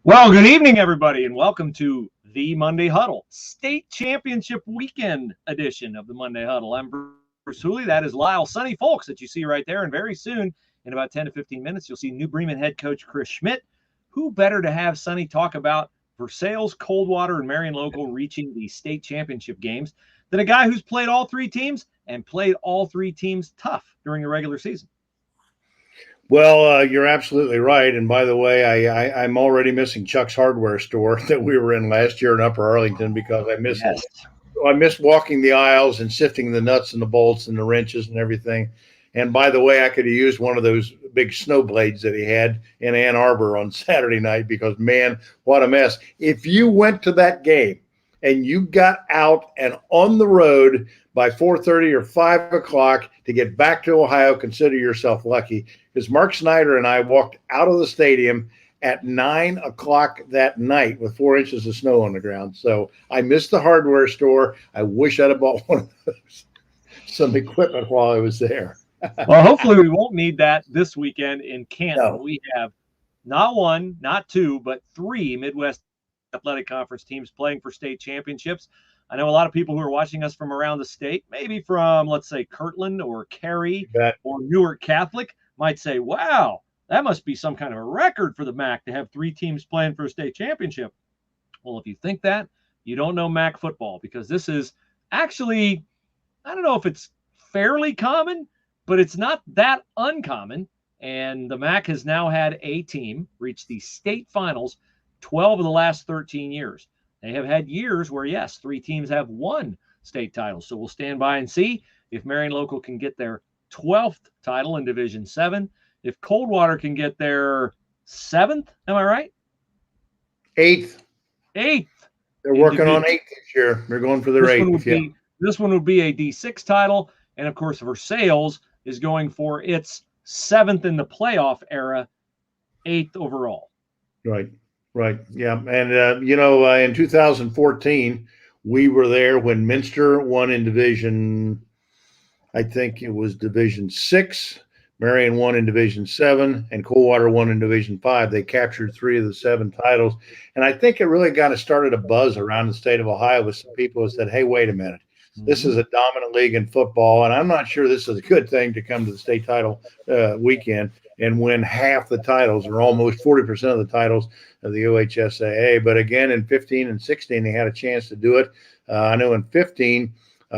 Well, good evening, everybody, and welcome to the Monday Huddle, State Championship Weekend edition of the Monday Huddle. I'm Bruce Hooley. That is Lyle Sonny Folks that you see right there. And very soon, in about 10 to 15 minutes, you'll see new Bremen head coach Chris Schmidt. Who better to have Sonny talk about Versailles, Coldwater, and Marion Local reaching the state championship games than a guy who's played all three teams and played all three teams tough during the regular season? Well, you're absolutely right. And by the way, I'm already missing Chuck's hardware store that we were in last year in Upper Arlington because I miss walking the aisles and sifting the nuts and the bolts and the wrenches and everything. And by the way, I could have used one of those big snow blades that he had in Ann Arbor on Saturday night because, man, what a mess. If you went to that game and you got out and on the road by 4:30 or 5 o'clock to get back to Ohio, consider yourself lucky, because Mark Snyder and I walked out of the stadium at 9 o'clock that night with 4 inches of snow on the ground. So I missed the hardware store. I wish I'd have bought one of those, some equipment while I was there. Well, hopefully we won't need that this weekend in Canton. No. We have not one, not two, but three Midwest Athletic Conference teams playing for state championships. I know a lot of people who are watching us from around the state, maybe from, let's say, Kirtland or Cary or Newark Catholic, might say, wow, that must be some kind of a record for the MAC to have three teams playing for a state championship. Well, if you think that, you don't know MAC football, because this is actually, I don't know if it's fairly common, but it's not that uncommon. And the MAC has now had a team reach the state finals 12 of the last 13 years. They have had years where, yes, three teams have won state titles. So we'll stand by and see if Marion Local can get their 12th title in Division VII, if Coldwater can get their 7th. Am I right? 8th. 8th. They're working on 8th this year. They're going for their 8th. This one would be a D6 title. And, of course, Versailles is going for its 7th in the playoff era, 8th overall. Right. Yeah. And, in 2014, we were there when Minster won in Division, I think it was Division VI, Marion won in Division VII, and Coldwater won in Division V. They captured 3 of the 7 titles. And I think it really kind of started a buzz around the state of Ohio with some people who said, hey, wait a minute. This is a dominant league in football, and I'm not sure this is a good thing to come to the state title weekend and win half the titles or almost 40% of the titles of the OHSAA. But again, in 15 and 16, they had a chance to do it. I know in 15,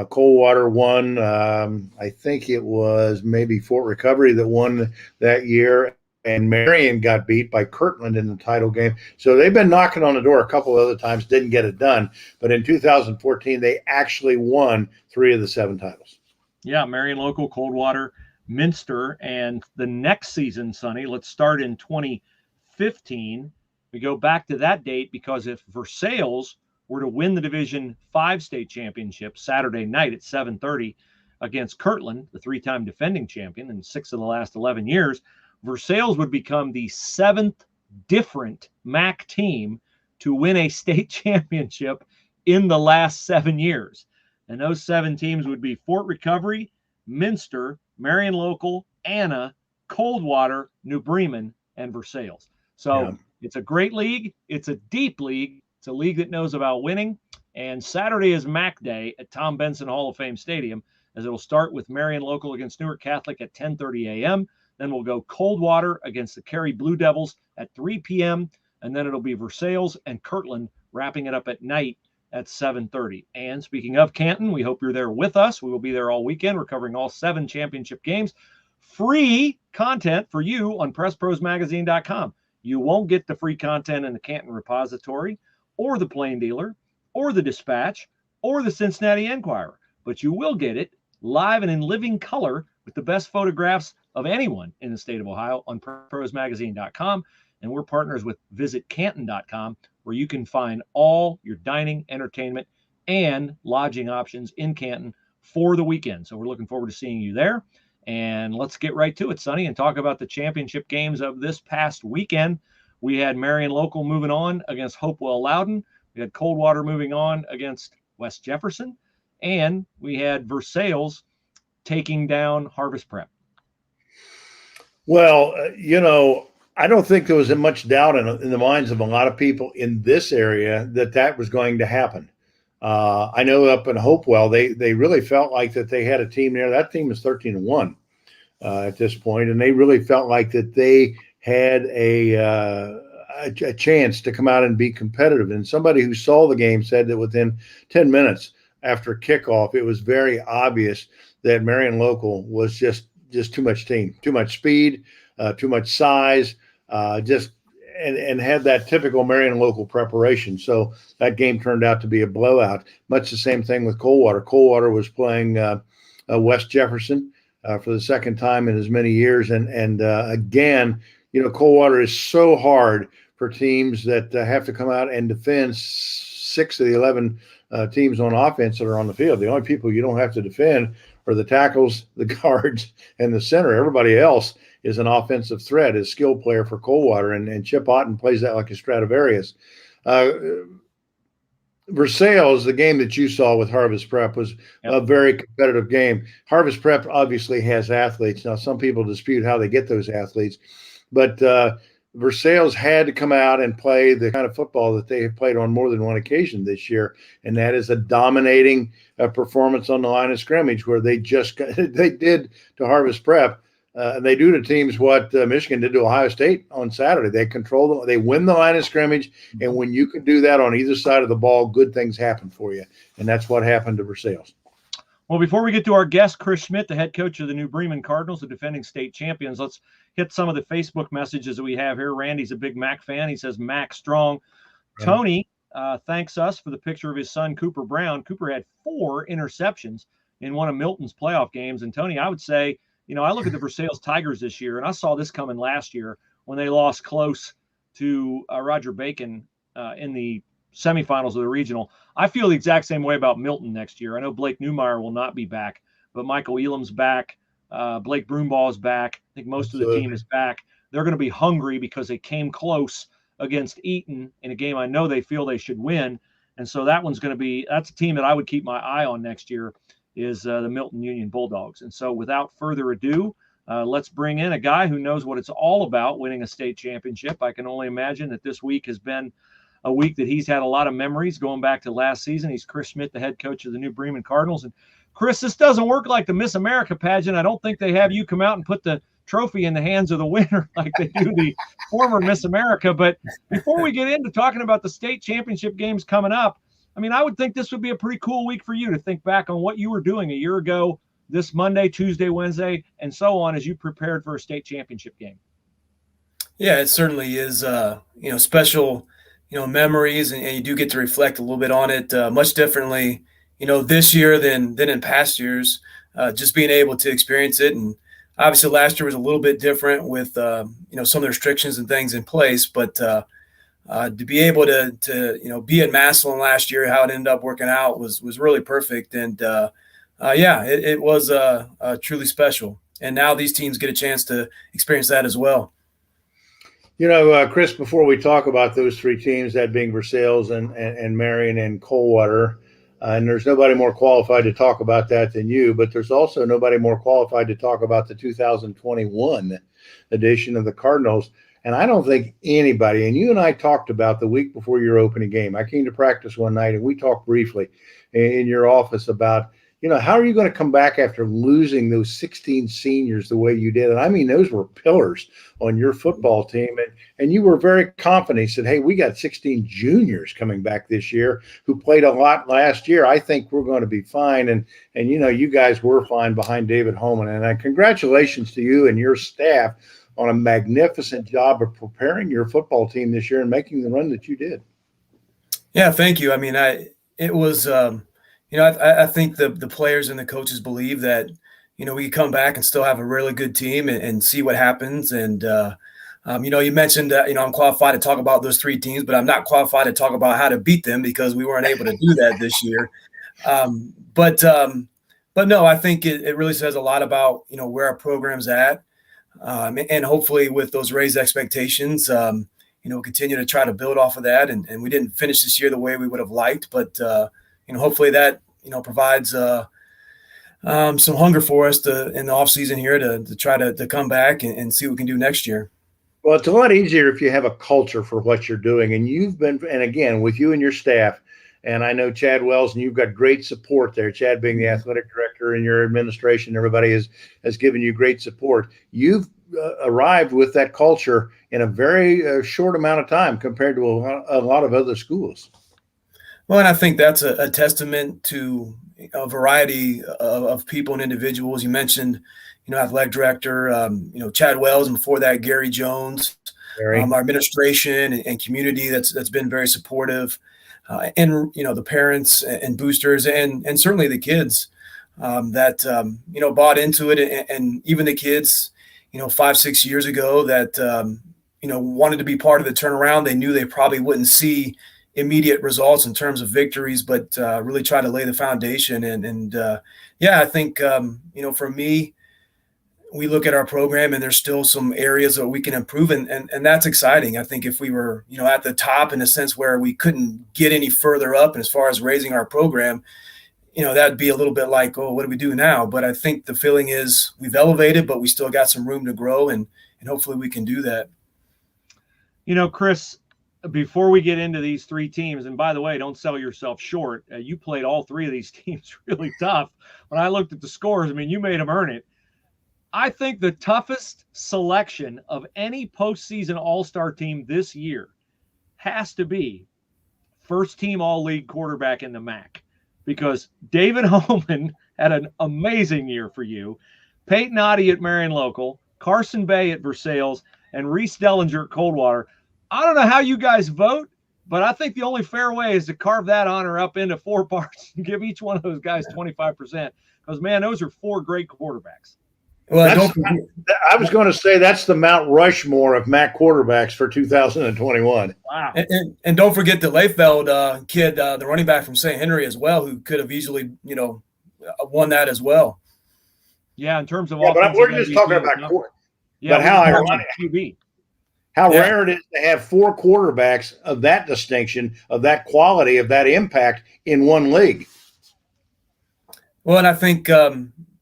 Coldwater won. I think it was maybe Fort Recovery that won that year. And Marion got beat by Kirtland in the title game. So they've been knocking on the door a couple of other times, didn't get it done. But in 2014, they actually won 3 of the 7 titles. Yeah, Marion Local, Coldwater, Minster. And the next season, Sonny, let's start in 2015. We go back to that date because if Versailles were to win the Division V state championship Saturday night at 7:30 against Kirtland, the 3-time defending champion in 6 of the last 11 years, Versailles would become the 7th different MAC team to win a state championship in the last 7 years. And those 7 teams would be Fort Recovery, Minster, Marion Local, Anna, Coldwater, New Bremen, and Versailles. So It's a great league. It's a deep league. It's a league that knows about winning. And Saturday is MAC Day at Tom Benson Hall of Fame Stadium, as it'll start with Marion Local against Newark Catholic at 10:30 a.m., Then we'll go Coldwater against the Cary Blue Devils at 3 p.m. And then it'll be Versailles and Kirtland wrapping it up at night at 7:30. And speaking of Canton, we hope you're there with us. We will be there all weekend. We're covering all 7 championship games. Free content for you on PressProsMagazine.com. You won't get the free content in the Canton Repository or the Plain Dealer or the Dispatch or the Cincinnati Enquirer, but you will get it live and in living color with the best photographs of anyone in the state of Ohio on PressProsMagazine.com. And we're partners with VisitCanton.com, where you can find all your dining, entertainment, and lodging options in Canton for the weekend. So we're looking forward to seeing you there. And let's get right to it, Sonny, and talk about the championship games of this past weekend. We had Marion Local moving on against Hopewell Loudon. We had Coldwater moving on against West Jefferson. And we had Versailles taking down Harvest Prep. Well, I don't think there was much doubt in the minds of a lot of people in this area that was going to happen. I know up in Hopewell, they really felt like that they had a team there. That team is 13-1 at this point, and they really felt like that they had a chance to come out and be competitive. And somebody who saw the game said that within 10 minutes after kickoff, it was very obvious that Marion Local was just too much team, too much speed, too much size, and had that typical Marion Local preparation. So that game turned out to be a blowout. Much the same thing with Coldwater. Coldwater was playing West Jefferson for the second time in as many years. And again, Coldwater is so hard for teams that have to come out and defend 6 of the 11 teams on offense that are on the field. The only people you don't have to defend are the tackles, the guards, and the center. Everybody else is an offensive threat, is a skill player for Coldwater, and Chip Otten plays that like a Stradivarius. Versailles, the game that you saw with Harvest Prep, was a very competitive game. Harvest Prep obviously has athletes. Now, some people dispute how they get those athletes, but Versailles had to come out and play the kind of football that they have played on more than one occasion this year, and that is a dominating performance on the line of scrimmage, where they did to Harvest Prep. They do to teams what Michigan did to Ohio State on Saturday. They control them. They win the line of scrimmage, and when you can do that on either side of the ball, good things happen for you, and that's what happened to Versailles. Well, before we get to our guest, Chris Schmidt, the head coach of the new Bremen Cardinals, the defending state champions, let's hit some of the Facebook messages that we have here. Randy's a big Mac fan. He says, Mac strong. Right. Tony thanks us for the picture of his son, Cooper Brown. Cooper had 4 interceptions in one of Milton's playoff games. And, Tony, I would say, I look at the Versailles Tigers this year, and I saw this coming last year when they lost close to Roger Bacon in the semifinals of the regional. I feel the exact same way about Milton next year. I know Blake Newmeyer will not be back, but Michael Elam's back. Blake Broomball is back. I think most of the team is back. They're going to be hungry because they came close against Eaton in a game I know they feel they should win. And so that's a team that I would keep my eye on next year, is the Milton Union Bulldogs. And so without further ado, let's bring in a guy who knows what it's all about, winning a state championship. I can only imagine that this week has been a week that he's had a lot of memories going back to last season. He's Chris Schmidt, the head coach of the new Bremen Cardinals. And Chris, this doesn't work like the Miss America pageant. I don't think they have you come out and put the trophy in the hands of the winner like they do the former Miss America. But before we get into talking about the state championship games coming up, I would think this would be a pretty cool week for you to think back on what you were doing a year ago, this Monday, Tuesday, Wednesday, and so on, as you prepared for a state championship game. Yeah, it certainly is, special, memories, and you do get to reflect a little bit on it much differently, this year than in past years, just being able to experience it. And obviously last year was a little bit different with, some of the restrictions and things in place, but to be able to be at Massillon last year, how it ended up working out was really perfect. And it was truly special. And now these teams get a chance to experience that as well. Chris, before we talk about those 3 teams, that being Versailles and Marion and Coldwater, and there's nobody more qualified to talk about that than you, but there's also nobody more qualified to talk about the 2021 edition of the Cardinals. And I don't think anybody, and you and I talked about the week before your opening game. I came to practice one night and we talked briefly in your office about, how are you going to come back after losing those 16 seniors the way you did? And those were pillars on your football team. And you were very confident. You said, hey, we got 16 juniors coming back this year who played a lot last year. I think we're going to be fine. And you guys were fine behind David Holman. And congratulations to you and your staff on a magnificent job of preparing your football team this year and making the run that you did. Yeah, thank you. It was I think the players and the coaches believe that, we can come back and still have a really good team and see what happens. And, you mentioned that, I'm qualified to talk about those 3 teams, but I'm not qualified to talk about how to beat them because we weren't able to do that this year. But no, I think it really says a lot about, where our program's at. And hopefully with those raised expectations, continue to try to build off of that. And we didn't finish this year the way we would have liked, but, hopefully that, provides some hunger for us in the off season here to try to come back and see what we can do next year. Well, it's a lot easier if you have a culture for what you're doing. And you've been, and again, with you and your staff, and I know Chad Wells, and you've got great support there. Chad being the athletic director and your administration, everybody has given you great support. You've arrived with that culture in a very short amount of time compared to a lot of other schools. Well, and I think that's a testament to a variety of people and individuals. You mentioned, athletic director, Chad Wells, and before that, Gary Jones, our administration and community that's been very supportive, and the parents and boosters and certainly the kids that bought into it, and even the kids 5-6 years ago that wanted to be part of the turnaround. They knew they probably wouldn't see immediate results in terms of victories, but really try to lay the foundation. And I think for me, we look at our program and there's still some areas that we can improve, and that's exciting. I think if we were at the top in a sense where we couldn't get any further up, and as far as raising our program, that'd be a little bit like, oh, what do we do now? But I think the feeling is we've elevated, but we still got some room to grow, and hopefully we can do that. Chris, before we get into these three teams, and by the way, don't sell yourself short. You played all three of these teams really tough. When I looked at the scores, you made them earn it. I think the toughest selection of any postseason all-star team this year has to be first-team all-league quarterback in the MAC, because David Holman had an amazing year for you. Peyton Oddie at Marion Local, Carson Bay at Versailles, and Reese Dellinger at Coldwater. I don't know how you guys vote, but I think the only fair way is to carve that honor up into 4 parts and give each one of those guys 25%, because, man, those are 4 great quarterbacks. Well, I was going to say that's the Mount Rushmore of MAC quarterbacks for 2021. Wow. And don't forget the Layfeld kid, the running back from St. Henry as well, who could have easily, won that as well. Yeah, in terms of but we're just talking about but how ironic. How rare it is to have 4 quarterbacks of that distinction, of that quality, of that impact in one league. Well, and I think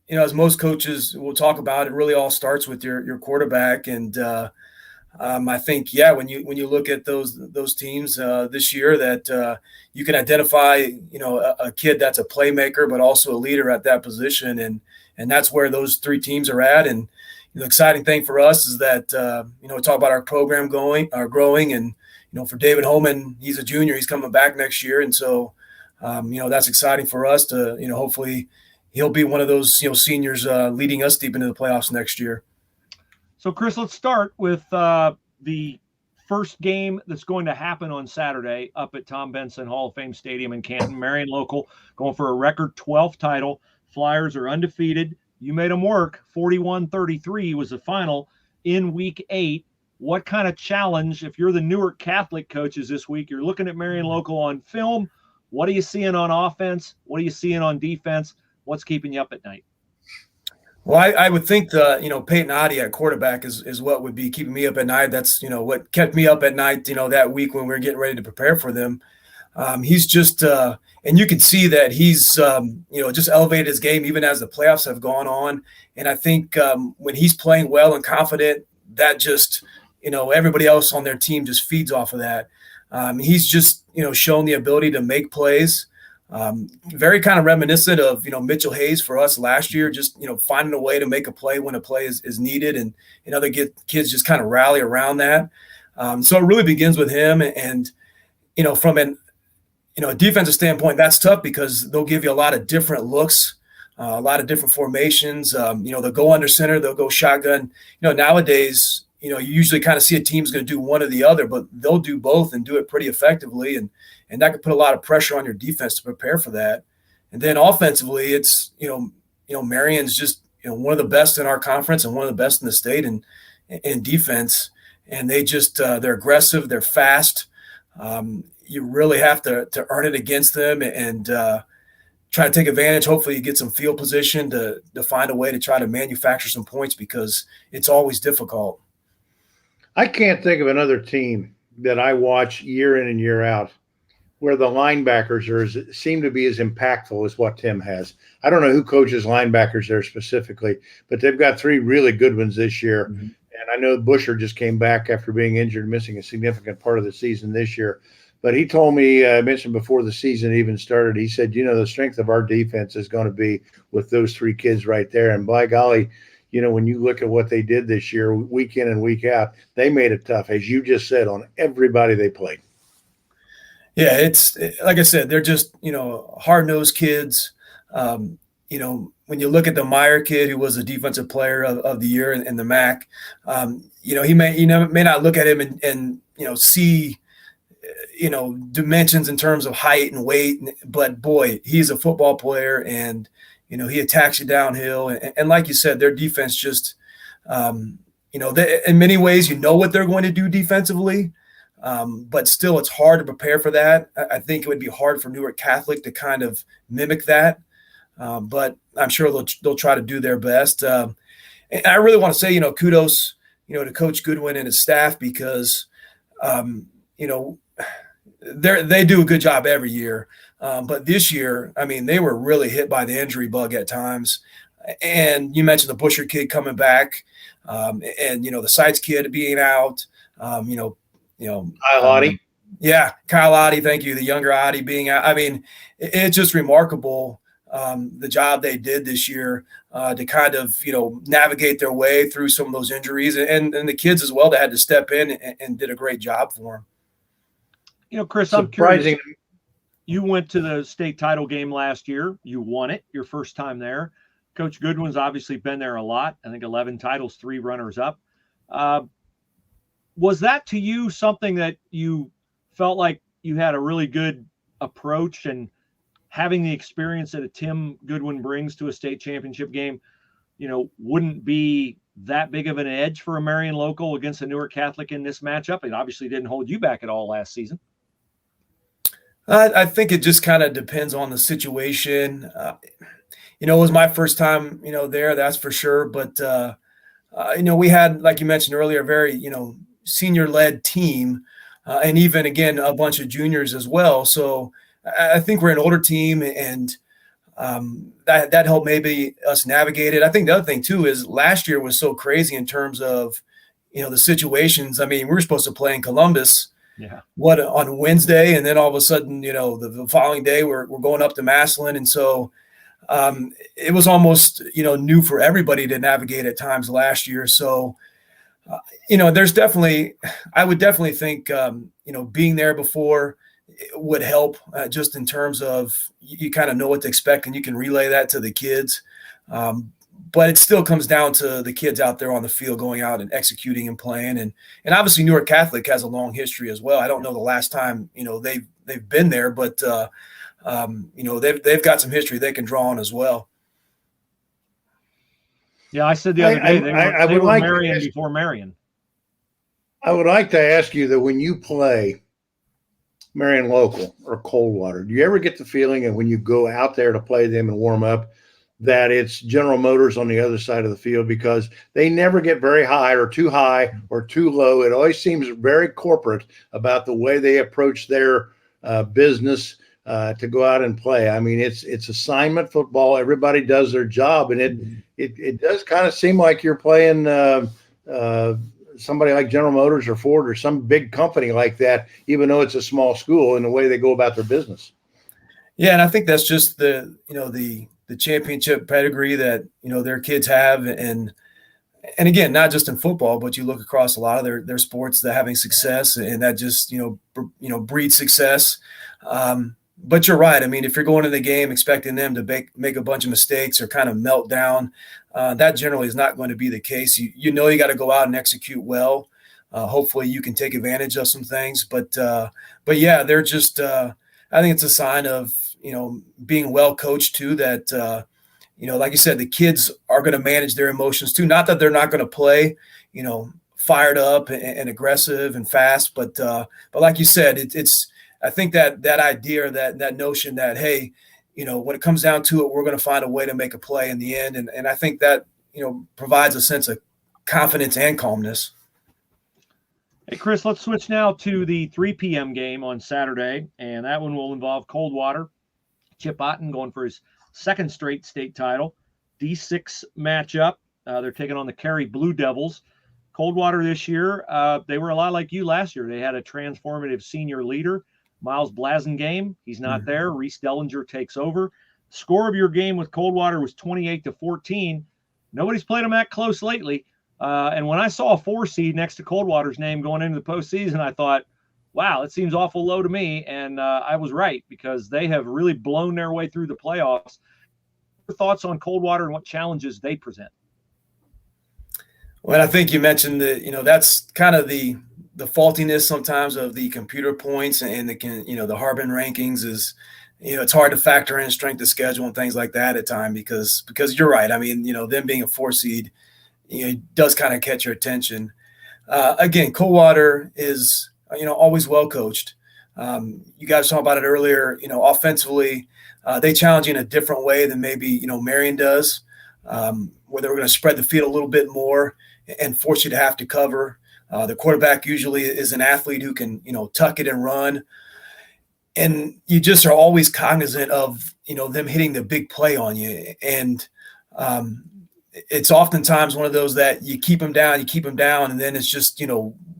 as most coaches will talk about, it really all starts with your quarterback. And I think, when you look at those teams this year, that you can identify, a kid that's a playmaker, but also a leader at that position. And that's where those 3 teams are at. And the exciting thing for us is that, we talk about our program growing. And, for David Holman, he's a junior, he's coming back next year. And so, that's exciting for us to, hopefully he'll be one of those, seniors leading us deep into the playoffs next year. So, Chris, let's start with the first game that's going to happen on Saturday up at Tom Benson Hall of Fame Stadium in Canton. Marion Local going for a record 12th title. Flyers are undefeated. You made them work. 41-33 was the final in week 8. What kind of challenge, if you're the Newark Catholic coaches this week, you're looking at Marion Local on film, what are you seeing on offense? What are you seeing on defense? What's keeping you up at night? Well, I would think Peyton Oddie at quarterback is what would be keeping me up at night. That's, what kept me up at night, that week when we were getting ready to prepare for them. He's just and you can see that he's, just elevated his game even as the playoffs have gone on. And I think when he's playing well and confident, that just, everybody else on their team just feeds off of that. He's just, shown the ability to make plays. Very kind of reminiscent of, Mitchell Hayes for us last year, just, finding a way to make a play when a play is needed, and other kids just kind of rally around that. So it really begins with him. And, from a defensive standpoint, that's tough because they'll give you a lot of different looks, a lot of different formations. They'll go under center, they'll go shotgun. Nowadays, you usually kind of see a team's going to do one or the other, but they'll do both and do it pretty effectively. And that could put a lot of pressure on your defense to prepare for that. And then offensively, it's, Marion's just, one of the best in our conference and one of the best in the state in defense. And they just, they're aggressive, they're fast. You really have to earn it against them and try to take advantage. Hopefully you get some field position to find a way to try to manufacture some points, because it's always difficult. I can't think of another team that I watch year in and year out where the linebackers seem to be as impactful as what Tim has. I don't know who coaches linebackers there specifically, but they've got 3 really good ones this year. Mm-hmm. And I know Busher just came back after being injured, missing a significant part of the season this year. But he told me, I mentioned before the season even started, he said, the strength of our defense is going to be with those three kids right there. And by golly, when you look at what they did this year, week in and week out, they made it tough, as you just said, on everybody they played. Yeah, it's like I said, they're just, hard-nosed kids. When you look at the Meyer kid, who was a defensive player of the year in the MAC, he may not look at him and see, dimensions in terms of height and weight, but boy, he's a football player, and he attacks you downhill. And like you said, their defense just, in many ways, what they're going to do defensively. But still, it's hard to prepare for that. I think it would be hard for Newark Catholic to kind of mimic that. But I'm sure they'll try to do their best. And I really want to say, kudos, to Coach Goodwin and his staff, because, they do a good job every year. But this year, they were really hit by the injury bug at times. And you mentioned the Busher kid coming back, and the Sites kid being out. Kyle Oddie. Kyle Oddie, thank you. The younger Oddie being out. It's just remarkable the job they did this year to kind of, navigate their way through some of those injuries, and the kids as well that had to step in and did a great job for them. Chris, I'm curious. You went to the state title game last year. You won it, your first time there. Coach Goodwin's obviously been there a lot. I think 11 titles, 3 runners up. Was that to you something that you felt like you had a really good approach, and having the experience that a Tim Goodwin brings to a state championship game, wouldn't be that big of an edge for a Marion Local against a Newark Catholic in this matchup? It obviously didn't hold you back at all last season. I think it just kind of depends on the situation. It was my first time, there, that's for sure. But, we had, like you mentioned earlier, a very, senior-led team, and even, again, a bunch of juniors as well. So I think we're an older team, and that helped maybe us navigate it. I think the other thing, too, is last year was so crazy in terms of, the situations. We were supposed to play in Columbus. Yeah. On Wednesday, and then all of a sudden, the following day we're going up to Massillon, and so it was almost new for everybody to navigate at times last year. So there's definitely, I would definitely think being there before would help, just in terms of you kind of know what to expect and you can relay that to the kids. But it still comes down to the kids out there on the field going out and executing and playing. And obviously Newark Catholic has a long history as well. I don't know the last time, they've been there, but, they've got some history they can draw on as well. Yeah, I said the other day they were Marion before Marion. I would like to ask you that when you play Marion Local or Coldwater, do you ever get the feeling that when you go out there to play them and warm up, that it's General Motors on the other side of the field, because they never get very high or too low. It always seems very corporate about the way they approach their business to go out and play. It's assignment football. Everybody does their job, and it does kind of seem like you're playing somebody like General Motors or Ford or some big company like that, even though it's a small school, in the way they go about their business. Yeah, and I think that's just the championship pedigree that their kids have, and again, not just in football, but you look across a lot of their sports that having success, and that just breeds success. But you're right. If you're going to the game expecting them to make a bunch of mistakes or kind of melt down, that generally is not going to be the case. You got to go out and execute well. Hopefully you can take advantage of some things, but yeah, they're just I think it's a sign of being well coached too, that, like you said, the kids are going to manage their emotions too. Not that they're not going to play, fired up and aggressive and fast, but like you said, I think that idea, that notion that, hey, when it comes down to it, we're going to find a way to make a play in the end. And I think that, provides a sense of confidence and calmness. Hey, Chris, let's switch now to the 3 p.m. game on Saturday, and that one will involve Coldwater. Chip Otten going for his second straight state title. D6 matchup. They're taking on the Cary Blue Devils. Coldwater this year, they were a lot like you last year. They had a transformative senior leader, Miles Blasingame. He's not there. Reese Dellinger takes over. Score of your game with Coldwater was 28-14. Nobody's played them that close lately. And when I saw a 4 seed next to Coldwater's name going into the postseason, I thought, wow, it seems awful low to me. And I was right, because they have really blown their way through the playoffs. Your thoughts on Coldwater and what challenges they present? Well, I think you mentioned that, that's kind of the faultiness sometimes of the computer points and the Harbin rankings is, it's hard to factor in strength of schedule and things like that at time because you're right. I mean, them being a 4 seed, it does kind of catch your attention. Again, Coldwater is, always well coached. You guys talked about it earlier, offensively, they challenge you in a different way than maybe, Marion does, where they're going to spread the field a little bit more and force you to have to cover. The quarterback usually is an athlete who can, tuck it and run. And you just are always cognizant of, them hitting the big play on you. And it's oftentimes one of those that you keep them down, and then it's just,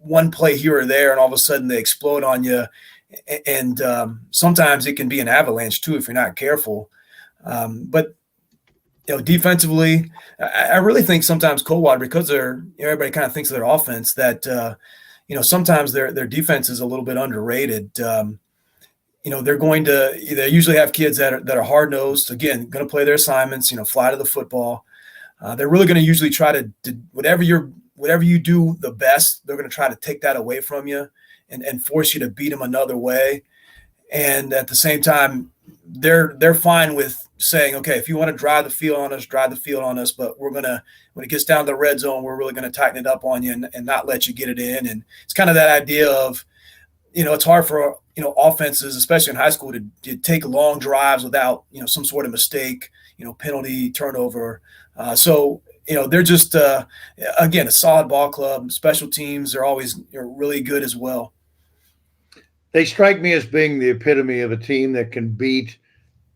one play here or there, and all of a sudden they explode on you. And sometimes it can be an avalanche too if you're not careful. But defensively, I really think sometimes Coldwater, because everybody kind of thinks of their offense, that sometimes their defense is a little bit underrated. They usually have kids that are hard nosed. Again, going to play their assignments. Fly to the football. They're really going to usually try to whatever you do the best. They're going to try to take that away from you and force you to beat them another way. And at the same time, they're fine with saying, okay, if you want to drive the field on us, but when it gets down to the red zone, we're really going to tighten it up on you and not let you get it in. And it's kind of that idea of, it's hard for, offenses, especially in high school, to take long drives without, some sort of mistake, penalty, turnover. So they're just, again, a solid ball club. Special teams are always really good as well. They strike me as being the epitome of a team that can beat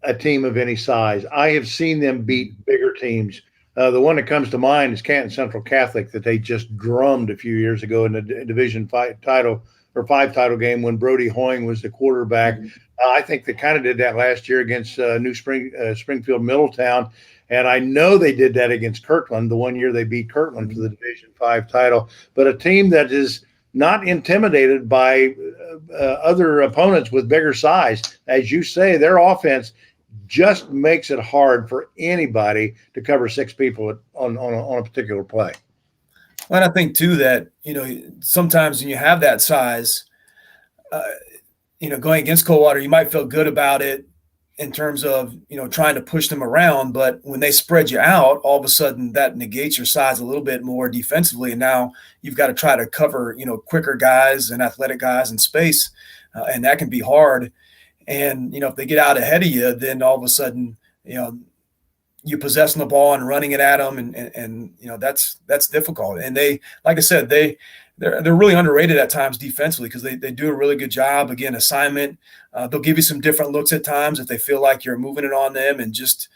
a team of any size. I have seen them beat bigger teams. The one that comes to mind is Canton Central Catholic that they just drummed a few years ago in the Division V title game when Brody Hoying was the quarterback. I think they kind of did that last year against Springfield Middletown. And I know they did that against Kirtland, the one year they beat Kirtland for the Division V title. But a team that is not intimidated by other opponents with bigger size. As you say, their offense just makes it hard for anybody to cover 6 people on a particular play. And I think too that, sometimes when you have that size, going against Coldwater, you might feel good about it in terms of, trying to push them around. But when they spread you out, all of a sudden that negates your size a little bit more defensively. And now you've got to try to cover, quicker guys and athletic guys in space. And that can be hard. And, if they get out ahead of you, then all of a sudden, you possessing the ball and running it at them. And that's difficult. And they, like I said, they're really underrated at times defensively because they do a really good job. Again, assignment. They'll give you some different looks at times if they feel like you're moving it on them. And just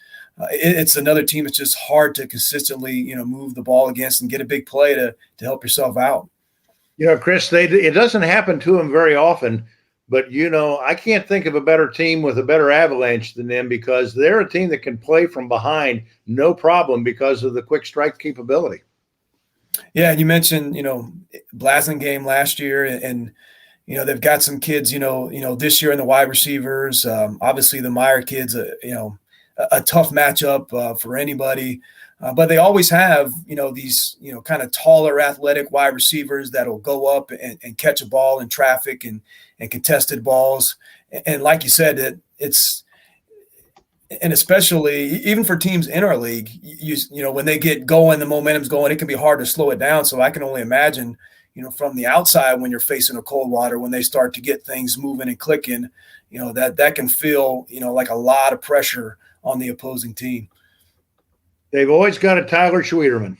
it's another team that's just hard to consistently, move the ball against and get a big play to help yourself out. Chris, it doesn't happen to them very often. But, I can't think of a better team with a better avalanche than them because they're a team that can play from behind no problem because of the quick strike capability. Yeah, and you mentioned, Blasingame last year, and they've got some kids, this year in the wide receivers. Obviously, the Meyer kids, a tough matchup for anybody. But they always have, these, kind of taller, athletic wide receivers that'll go up and catch a ball in traffic and contested balls. And like you said, and especially even for teams in our league, when they get going, the momentum's going, it can be hard to slow it down. So I can only imagine, from the outside when you're facing a Coldwater, when they start to get things moving and clicking, that can feel, like a lot of pressure on the opposing team. They've always got a Tyler Schwederman.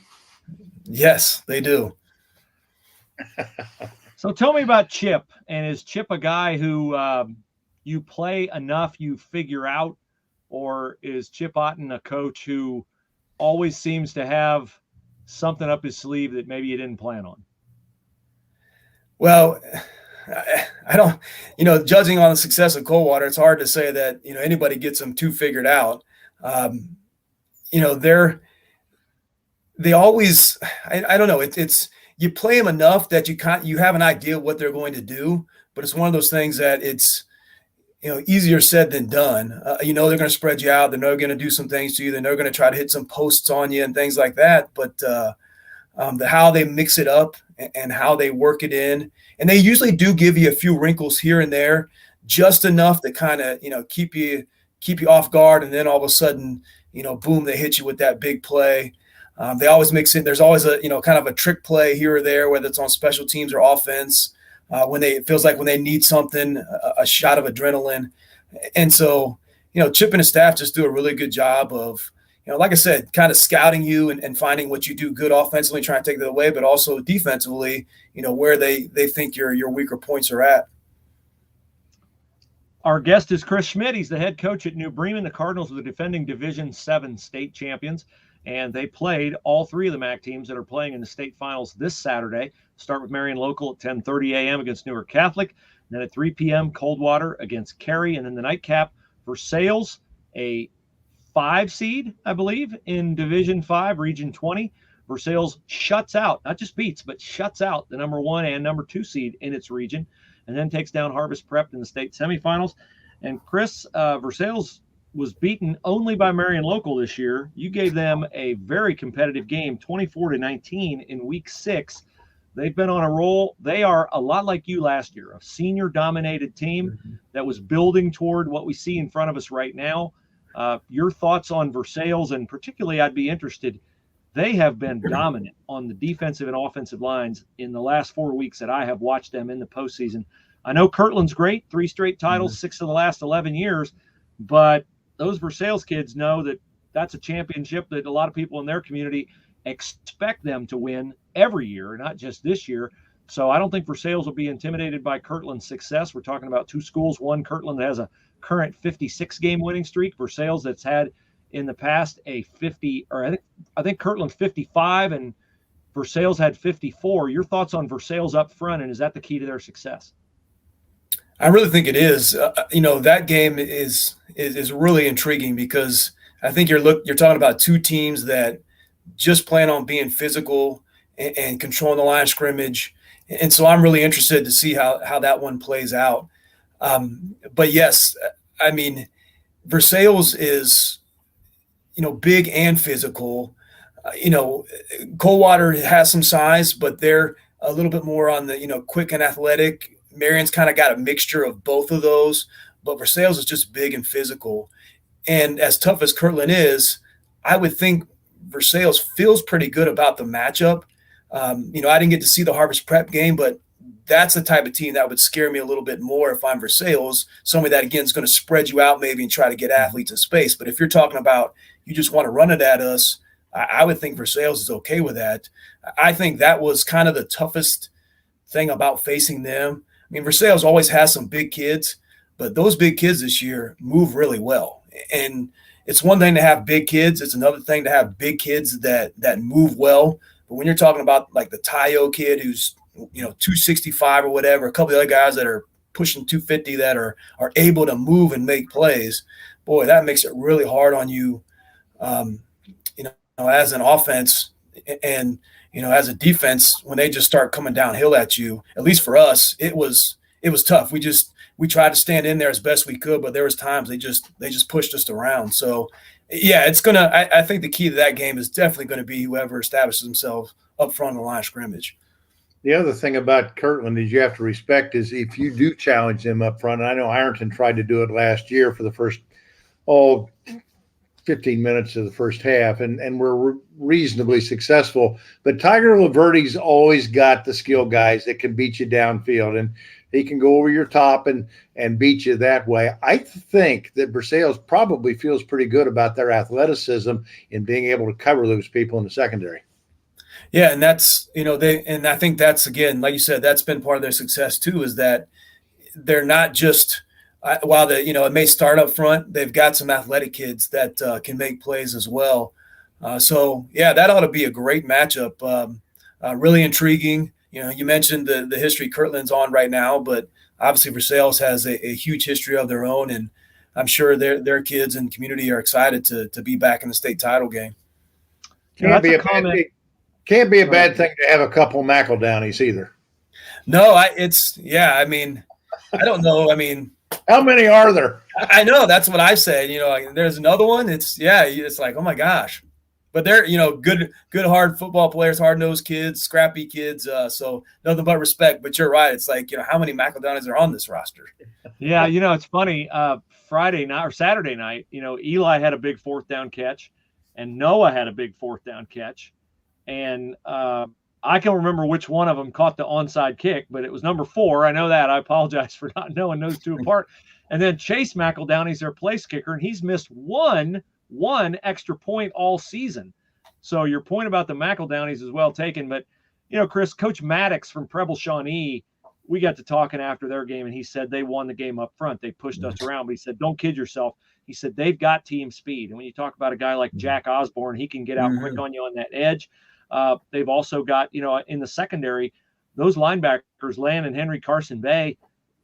Yes, they do. So tell me about Chip. And is Chip a guy who you play enough, you figure out, or is Chip Otten a coach who always seems to have something up his sleeve that maybe you didn't plan on? Well, I don't, judging on the success of Coldwater, it's hard to say that, anybody gets them too figured out. They always, I don't know. It's you play them enough that you have an idea what they're going to do, but it's one of those things that it's, easier said than done. They're going to spread you out. They're going to do some things to you. They're going to try to hit some posts on you and things like that. But how they mix it up and how they work it in, and they usually do give you a few wrinkles here and there, just enough to kind of keep you off guard, and then all of a sudden, boom, they hit you with that big play. They always mix in. There's always a kind of a trick play here or there, whether it's on special teams or offense. It feels like when they need something, a shot of adrenaline. And so, Chip and his staff just do a really good job of, like I said, kind of scouting you and finding what you do good offensively, trying to take that away, but also defensively, where they think your weaker points are at. Our guest is Chris Schmidt. He's the head coach at New Bremen. The Cardinals are the defending Division VII state champions, and they played all three of the MAC teams that are playing in the state finals this Saturday. Start with Marion Local at 10:30 a.m. against Newark Catholic. Then at 3 p.m., Coldwater against Cary. And then the nightcap, Versailles, a 5 seed, I believe, in Division V, Region 20. Versailles shuts out, not just beats, but shuts out the number 1 and number 2 seed in its region, and then takes down Harvest Prep in the state semifinals. And Chris, Versailles was beaten only by Marion Local this year. You gave them a very competitive game, 24-19 in week 6. They've been on a roll. They are a lot like you last year, a senior-dominated team that was building toward what we see in front of us right now. Your thoughts on Versailles, and particularly I'd be interested, they have been dominant on the defensive and offensive lines in the last 4 weeks that I have watched them in the postseason. I know Kirtland's great, 3 straight titles, 6 of the last 11 years, but those Versailles kids know that that's a championship that a lot of people in their community expect them to win every year, not just this year. So I don't think Versailles will be intimidated by Kirtland's success. We're talking about 2 schools. One, Kirtland, that has a current 56-game winning streak. Versailles, that's had in the past a 50, or I think Kirtland's 55 and Versailles had 54. Your thoughts on Versailles up front, and is that the key to their success? I really think it is. That game is really intriguing because I think you're talking about 2 teams that just plan on being physical and controlling the line of scrimmage. And so I'm really interested to see how that one plays out. But yes, I mean, Versailles is, big and physical. Coldwater has some size, but they're a little bit more on the, quick and athletic. Marion's kind of got a mixture of both of those, but Versailles is just big and physical. And as tough as Kirtland is, I would think Versailles feels pretty good about the matchup. I didn't get to see the Harvest Prep game, but that's the type of team that would scare me a little bit more if I'm Versailles, somebody that, again, is going to spread you out maybe and try to get athletes in space. But if you're talking about you just want to run it at us, I would think Versailles is okay with that. I think that was kind of the toughest thing about facing them. I mean, Versailles always has some big kids, but those big kids this year move really well. And it's one thing to have big kids. It's another thing to have big kids that move well. But when you're talking about like the Tayo kid who's, 265 or whatever, a couple of other guys that are pushing 250 that are able to move and make plays, boy, that makes it really hard on you, as an offense and, as a defense, when they just start coming downhill at you. At least for us, it was tough. We tried to stand in there as best we could, but there was times they just pushed us around. So yeah, I think the key to that game is definitely going to be whoever establishes themselves up front of the line of scrimmage. The other thing about Kirtland is you have to respect is if you do challenge them up front, and I know Ironton tried to do it last year for the first 15 minutes of the first half, and we're reasonably successful. But Tiger Laverty's always got the skill guys that can beat you downfield, and he can go over your top and beat you that way. I think that Versailles probably feels pretty good about their athleticism in being able to cover those people in the secondary. Yeah, and that's, and I think that's, again, like you said, that's been part of their success too, is that they're not just while it may start up front, they've got some athletic kids that can make plays as well. So yeah, that ought to be a great matchup. Really intriguing. You mentioned the history Kirtland's on right now, but obviously Versailles has a huge history of their own, and I'm sure their kids and community are excited to be back in the state title game. Can't be a bad thing to have a couple McElDownies either. No, I mean, I don't know. I mean, how many are there? I know that's what I said. There's another one. It's like, oh my gosh. But they're, good, hard football players, hard-nosed kids, scrappy kids. So nothing but respect. But you're right. It's like, how many McElDownies are on this roster? Yeah, it's funny. Friday night or Saturday night, Eli had a big fourth down catch, and Noah had a big fourth down catch, and I can't remember which one of them caught the onside kick, but it was number 4. I know that. I apologize for not knowing those two apart. And then Chase McElDownie's their place kicker, and he's missed one extra point all season. So your point about the McElDownies is well taken. But, Chris, Coach Maddox from Preble Shawnee, we got to talking after their game, and he said they won the game up front. They pushed us around, but he said, don't kid yourself. He said they've got team speed. And when you talk about a guy like Jack Osborne, he can get out quick on you on that edge. They've also got, in the secondary, those linebackers, Lan and Henry Carson Bay,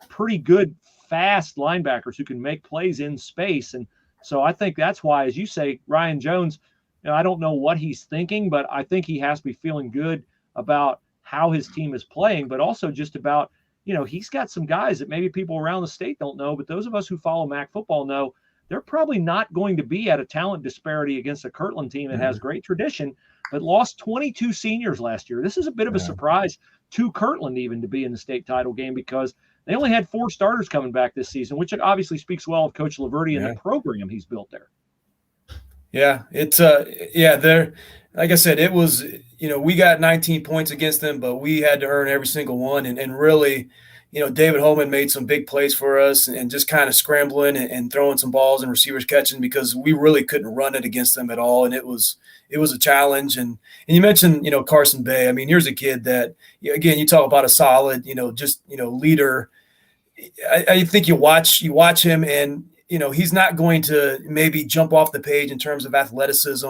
pretty good, fast linebackers who can make plays in space. And so I think that's why, as you say, Ryan Jones, I don't know what he's thinking, but I think he has to be feeling good about how his team is playing, but also just about, he's got some guys that maybe people around the state don't know, but those of us who follow MAC football know they're probably not going to be at a talent disparity against a Kirtland team that has great tradition, but lost 22 seniors last year. This is a bit of a surprise to Kirtland even to be in the state title game because they only had 4 starters coming back this season, which obviously speaks well of Coach Laverty and the program he's built there. Yeah, it's there. Like I said, it was, we got 19 points against them, but we had to earn every single one. And really, David Holman made some big plays for us and just kind of scrambling and throwing some balls and receivers catching because we really couldn't run it against them at all. And it was a challenge. And you mentioned, Carson Bay. I mean, here's a kid that, again, you talk about a solid, leader. I think you watch him and, he's not going to maybe jump off the page in terms of athleticism,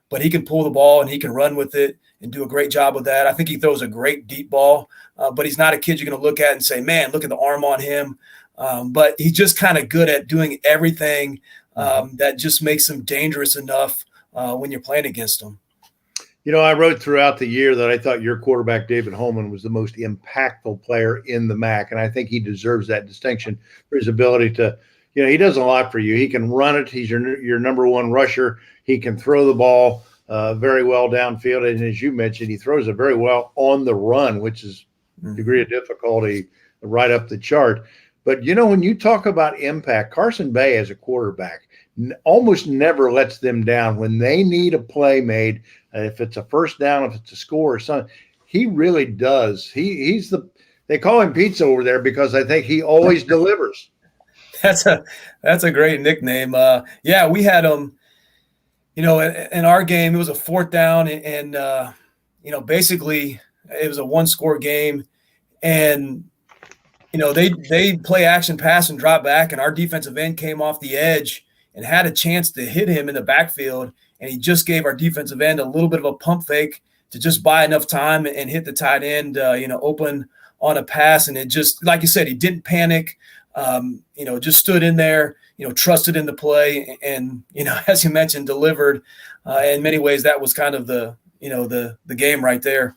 but he can pull the ball and he can run with it and do a great job with that. I think he throws a great deep ball, but he's not a kid you're going to look at and say, man, look at the arm on him. But he's just kind of good at doing everything that just makes him dangerous enough when you're playing against him. I wrote throughout the year that I thought your quarterback, David Holman, was the most impactful player in the MAC, and I think he deserves that distinction for his ability to he does a lot for you. He can run it. He's your number one rusher. He can throw the ball very well downfield. And as you mentioned, he throws it very well on the run, which is degree of difficulty right up the chart. But, when you talk about impact, Carson Bay as a quarterback almost never lets them down. When they need a play made, if it's a first down, if it's a score or something, he really does. They call him Pizza over there because I think he always delivers. That's a great nickname. We had him, in our game, it was a 4th down and basically it was a 1-score game and, they play action pass and drop back and our defensive end came off the edge and had a chance to hit him in the backfield. And he just gave our defensive end a little bit of a pump fake to just buy enough time and hit the tight end, open on a pass. And it just, like you said, he didn't panic. Just stood in there, trusted in the play and, as you mentioned, delivered. In many ways, that was kind of the game right there.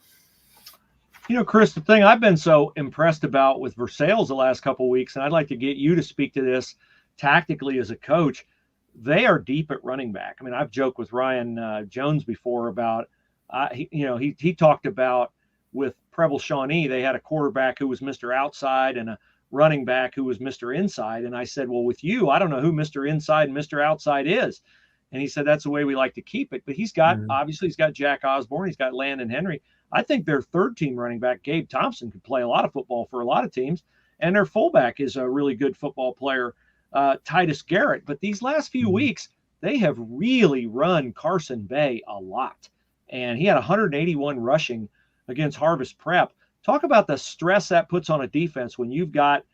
Chris, the thing I've been so impressed about with Versailles the last couple of weeks, and I'd like to get you to speak to this tactically as a coach, they are deep at running back. I mean, I've joked with Ryan Jones before about, he talked about with Preble Shawnee, they had a quarterback who was Mr. Outside and a running back who was Mr. Inside. And I said, well, with you, I don't know who Mr. Inside and Mr. Outside is. And he said, that's the way we like to keep it. But he's got, obviously he's got Jack Osborne. He's got Landon Henry. I think their 3rd team running back, Gabe Thompson, could play a lot of football for a lot of teams. And their fullback is a really good football player, Titus Garrett. But these last few weeks, they have really run Carson Bay a lot. And he had 181 rushing against Harvest Prep. Talk about the stress that puts on a defense when you've got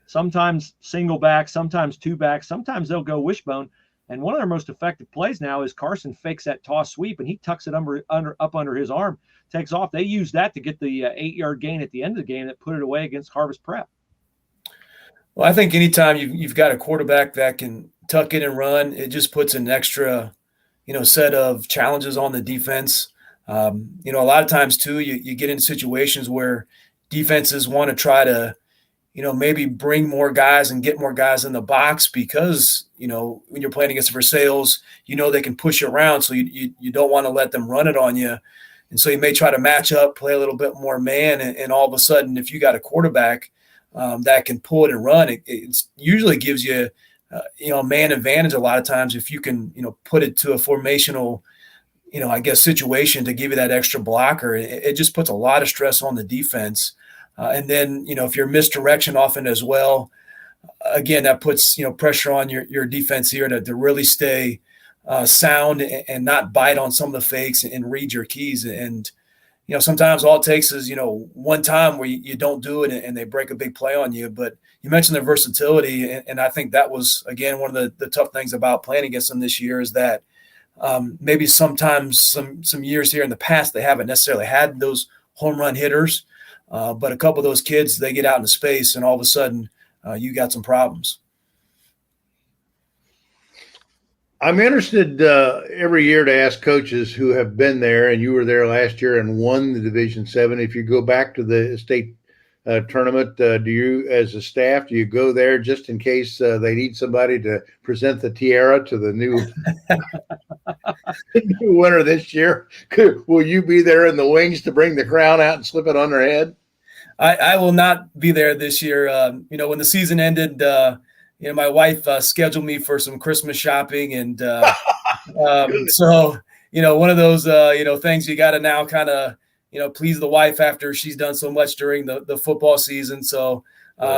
sometimes single back, sometimes 2 backs, sometimes they'll go wishbone. And one of their most effective plays now is Carson fakes that toss sweep, and he tucks it up under his arm, takes off. They use that to get the 8-yard gain at the end of the game that put it away against Harvest Prep. Well, I think anytime you've got a quarterback that can tuck in and run, it just puts an extra, set of challenges on the defense. A lot of times too, you get into situations where defenses want to try to, maybe bring more guys and get more guys in the box because, when you're playing against the Versailles, they can push you around. So you don't want to let them run it on you. And so you may try to match up, play a little bit more man. And all of a sudden, if you got a quarterback that can pull it and run, it usually gives you, a man advantage a lot of times if you can, put it to a formational, situation to give you that extra blocker. It just puts a lot of stress on the defense. And then, if you're misdirection often as well, again, that puts, pressure on your defense here to really stay sound and not bite on some of the fakes and read your keys. And, sometimes all it takes is, one time where you don't do it and they break a big play on you. But you mentioned their versatility. And I think that was, again, one of the tough things about playing against them this year is that maybe sometimes some years here in the past, they haven't necessarily had those home run hitters. But a couple of those kids, they get out into space and all of a sudden you got some problems. I'm interested every year to ask coaches who have been there, and you were there last year and won the Division VII. If you go back to the state tournament, do you, as a staff, do you go there just in case they need somebody to present the tiara to the new winner this year? Will you be there in the wings to bring the crown out and slip it on their head? I will not be there this year. When the season ended, my wife scheduled me for some Christmas shopping. And so, one of those, things you got to now kind of, please the wife after she's done so much during the football season. So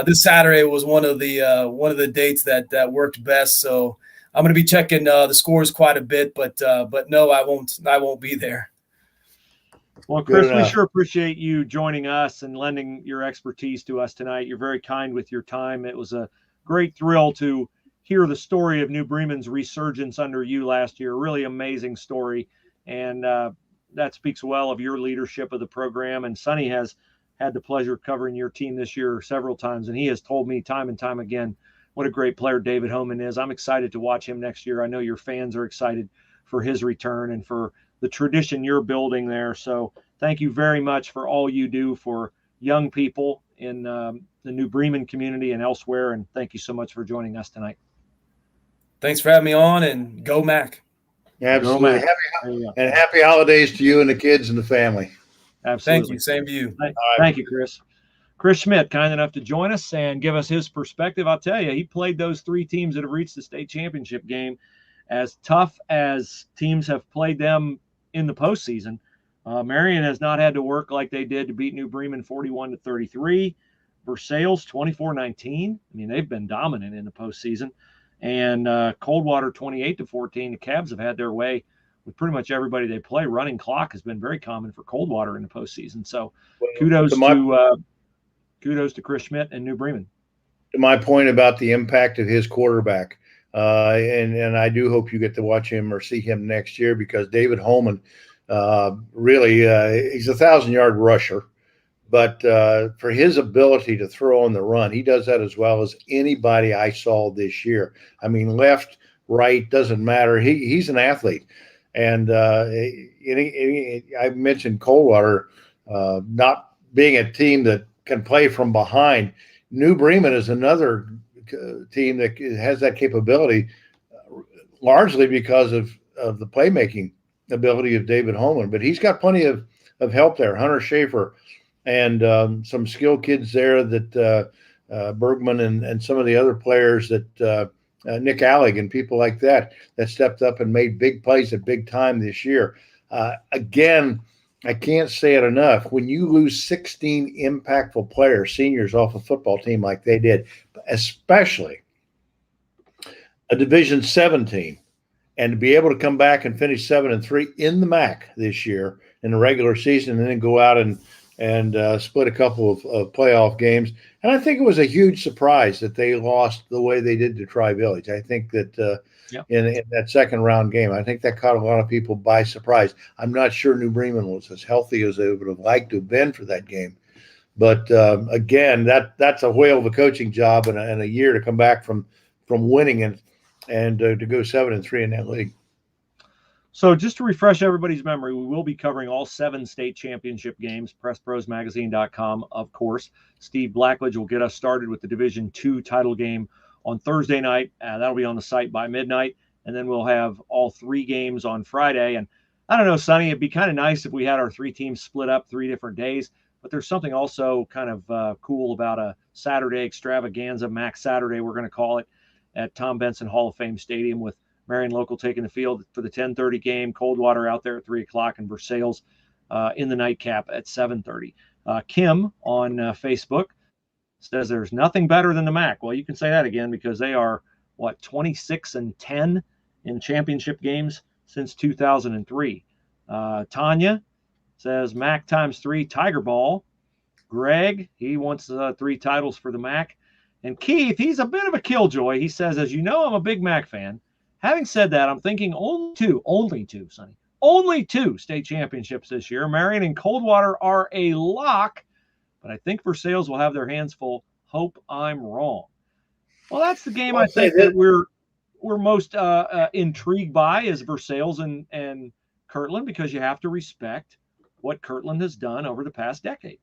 this Saturday was one of the dates that worked best. So I'm going to be checking the scores quite a bit, but no, I won't be there. Well, Chris, we sure appreciate you joining us and lending your expertise to us tonight. You're very kind with your time. It was a great thrill to hear the story of New Bremen's resurgence under you last year. Really amazing story. And that speaks well of your leadership of the program. And Sonny has had the pleasure of covering your team this year several times. And he has told me time and time again what a great player David Homan is. I'm excited to watch him next year. I know your fans are excited for his return and for the tradition you're building there. So thank you very much for all you do for young people in the New Bremen community and elsewhere. And thank you so much for joining us tonight. Thanks for having me on, and go Mac. Absolutely. Happy holidays to you and the kids and the family. Absolutely. Thank you. Same to you. Thank you, Chris. Chris Schmidt, kind enough to join us and give us his perspective. I'll tell you, he played those three teams that have reached the state championship game. As tough as teams have played them in the postseason, Marion has not had to work like they did to beat New Bremen 41-33. Versailles 24-19. I mean, they've been dominant in the postseason. And Coldwater 28-14. The Cavs have had their way with pretty much everybody they play. Running clock has been very common for Coldwater in the postseason. So kudos to Chris Schmidt and New Bremen. To my point about the impact of his quarterback, and I do hope you get to watch him or see him next year, because David Holman really he's a 1,000-yard rusher. But for his ability to throw on the run, he does that as well as anybody I saw this year. I mean, left, right, doesn't matter. He's an athlete. And I mentioned Coldwater not being a team that can play from behind. New Bremen is another team that has that capability, largely because of the playmaking ability of David Holman. But he's got plenty of help there. Hunter Schaefer, and some skilled kids there that Bergman and some of the other players that Nick Allig and people like that stepped up and made big plays at big time this year. Again, I can't say it enough. When you lose 16 impactful players, seniors, off a football team like they did, especially a Division VII team, and to be able to come back and finish 7-3 in the MAC this year in the regular season, and then go out and and split a couple of playoff games. And I think it was a huge surprise that they lost the way they did to Tri-Village. I think that in that second round game, I think that caught a lot of people by surprise. I'm not sure New Bremen was as healthy as they would have liked to have been for that game. But again, that's a whale of a coaching job and a year to come back from winning and to go 7-3 in that league. So just to refresh everybody's memory, we will be covering all 7 state championship games, PressProsMagazine.com, of course. Steve Blackledge will get us started with the Division II title game on Thursday night. That'll be on the site by midnight. And then we'll have all 3 games on Friday. And I don't know, Sonny, it'd be kind of nice if we had our 3 teams split up 3 different days. But there's something also kind of cool about a Saturday extravaganza, Max Saturday, we're going to call it, at Tom Benson Hall of Fame Stadium with Marion Local taking the field for the 10:30 game, Coldwater out there at 3 o'clock, and Versailles in the nightcap at 7:30. Kim on Facebook says there's nothing better than the MAC. Well, you can say that again because they are, 26-10 in championship games since 2003. Tanya says MAC ×3 Tiger Ball. Greg, he wants 3 titles for the MAC. And Keith, he's a bit of a killjoy. He says, as you know, I'm a big MAC fan. Having said that, I'm thinking only two, Sonny. Only 2 state championships this year. Marion and Coldwater are a lock, but I think Versailles will have their hands full. Hope I'm wrong. Well, that's the game I think that we're most intrigued by is Versailles and Kirtland, because you have to respect what Kirtland has done over the past decade.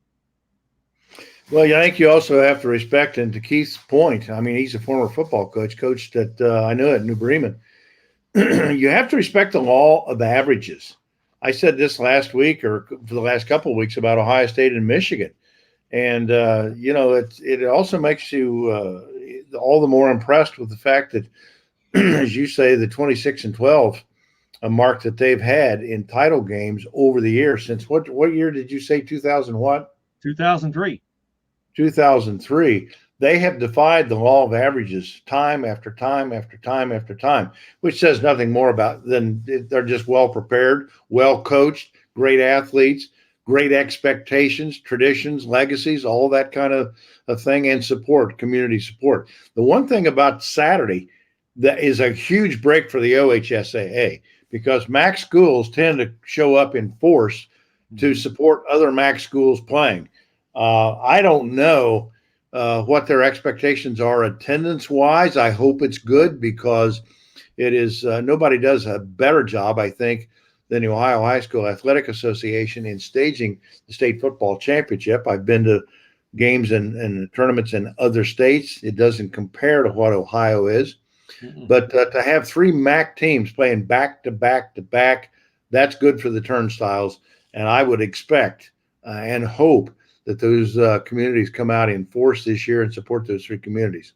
Well, I think you also have to respect, and to Keith's point, I mean, he's a former football coach that I know at New Bremen. You have to respect the law of averages. I said this last week or for the last couple of weeks about Ohio State and Michigan. And, it also makes you all the more impressed with the fact that, as you say, the 26-12 mark that they've had in title games over the years since what year did you say? 2000 what? 2003. 2003. They have defied the law of averages time after time after time after time, which says nothing more about than they're just well prepared, well coached, great athletes, great expectations, traditions, legacies, all that kind of thing, and support, community support. The one thing about Saturday that is a huge break for the OHSAA, because MAC schools tend to show up in force to support other MAC schools playing. I don't know what their expectations are attendance-wise. I hope it's good because it is nobody does a better job, I think, than the Ohio High School Athletic Association in staging the state football championship. I've been to games and tournaments in other states. It doesn't compare to what Ohio is. Mm-hmm. But to have 3 MAC teams playing back to back to back, that's good for the turnstiles. And I would expect and hope that those communities come out in force this year and support those 3 communities.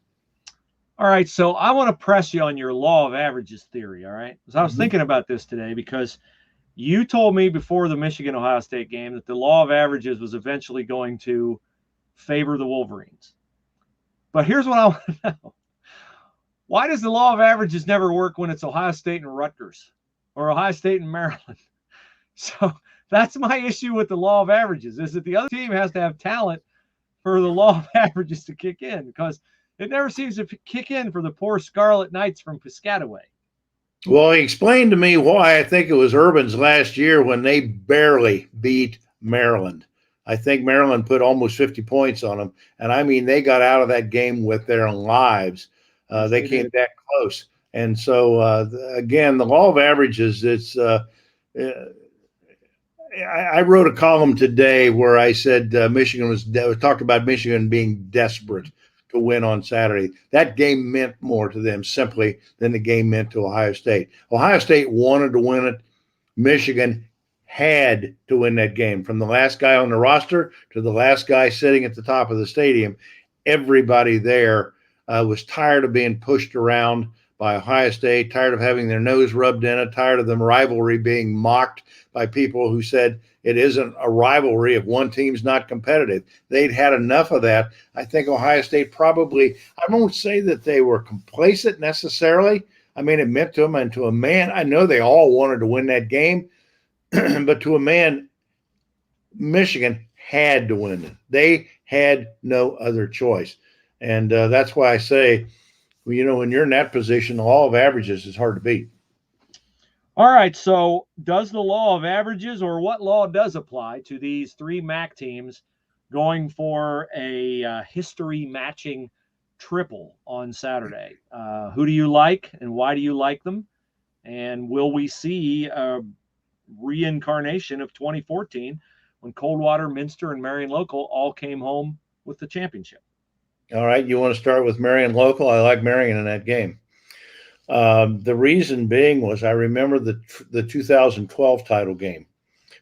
All right, so I want to press you on your law of averages theory, all right? Because I was thinking about this today because you told me before the Michigan-Ohio State game that the law of averages was eventually going to favor the Wolverines. But here's what I want to know. Why does the law of averages never work when it's Ohio State and Rutgers or Ohio State and Maryland? So that's my issue with the law of averages, is that the other team has to have talent for the law of averages to kick in, because it never seems to kick in for the poor Scarlet Knights from Piscataway. Well, he explained to me why. I think it was Urban's last year when they barely beat Maryland. I think Maryland put almost 50 points on them. And I mean, they got out of that game with their lives. They came that close. And so, again, the law of averages, it's I wrote a column today where I said Michigan talked about Michigan being desperate to win on Saturday. That game meant more to them simply than the game meant to Ohio State. Ohio State wanted to win it. Michigan had to win that game. From the last guy on the roster to the last guy sitting at the top of the stadium, everybody there was tired of being pushed around by Ohio State, tired of having their nose rubbed in it, tired of the rivalry being mocked by people who said it isn't a rivalry if one team's not competitive. They'd had enough of that. I think Ohio State probably, I won't say that they were complacent necessarily. I mean, it meant to them, and to a man, I know they all wanted to win that game, but to a man, Michigan had to win it. They had no other choice. And that's why I say, well, when you're in that position, the law of averages is hard to beat. All right, so does the law of averages, or what law does apply to these three MAC teams going for a history matching triple on Saturday? Who do you like, and why do you like them? And will we see a reincarnation of 2014 when Coldwater, Minster, and Marion Local all came home with the championship? All right, you want to start with Marion Local? I like Marion in that game. The reason being was I remember the 2012 title game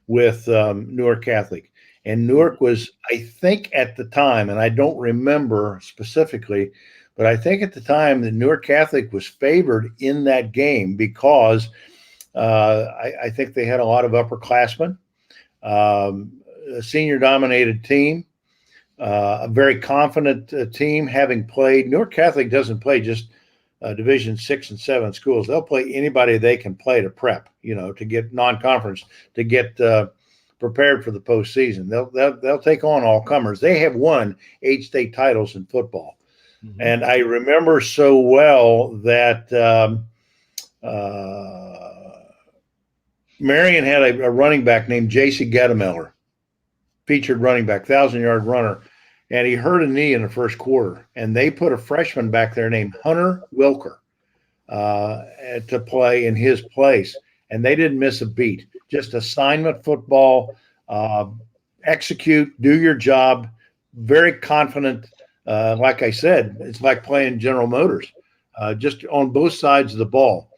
with Newark Catholic. And Newark was, I think at the time, and I don't remember specifically, but I think at the time that Newark Catholic was favored in that game because I think they had a lot of upperclassmen, a senior-dominated team, a very confident team having played. Newark Catholic doesn't play just Division VI and VII schools. They'll play anybody they can play to prep, to get non-conference, to get prepared for the postseason. They'll take on all comers. They have won 8 state titles in football. Mm-hmm. And I remember so well that Marion had a running back named J.C. Gettemiller, featured running back, 1,000-yard runner. And he hurt a knee in the first quarter. And they put a freshman back there named Hunter Wilker to play in his place. And they didn't miss a beat. Just assignment football, execute, do your job, very confident. Like I said, it's like playing General Motors, just on both sides of the ball.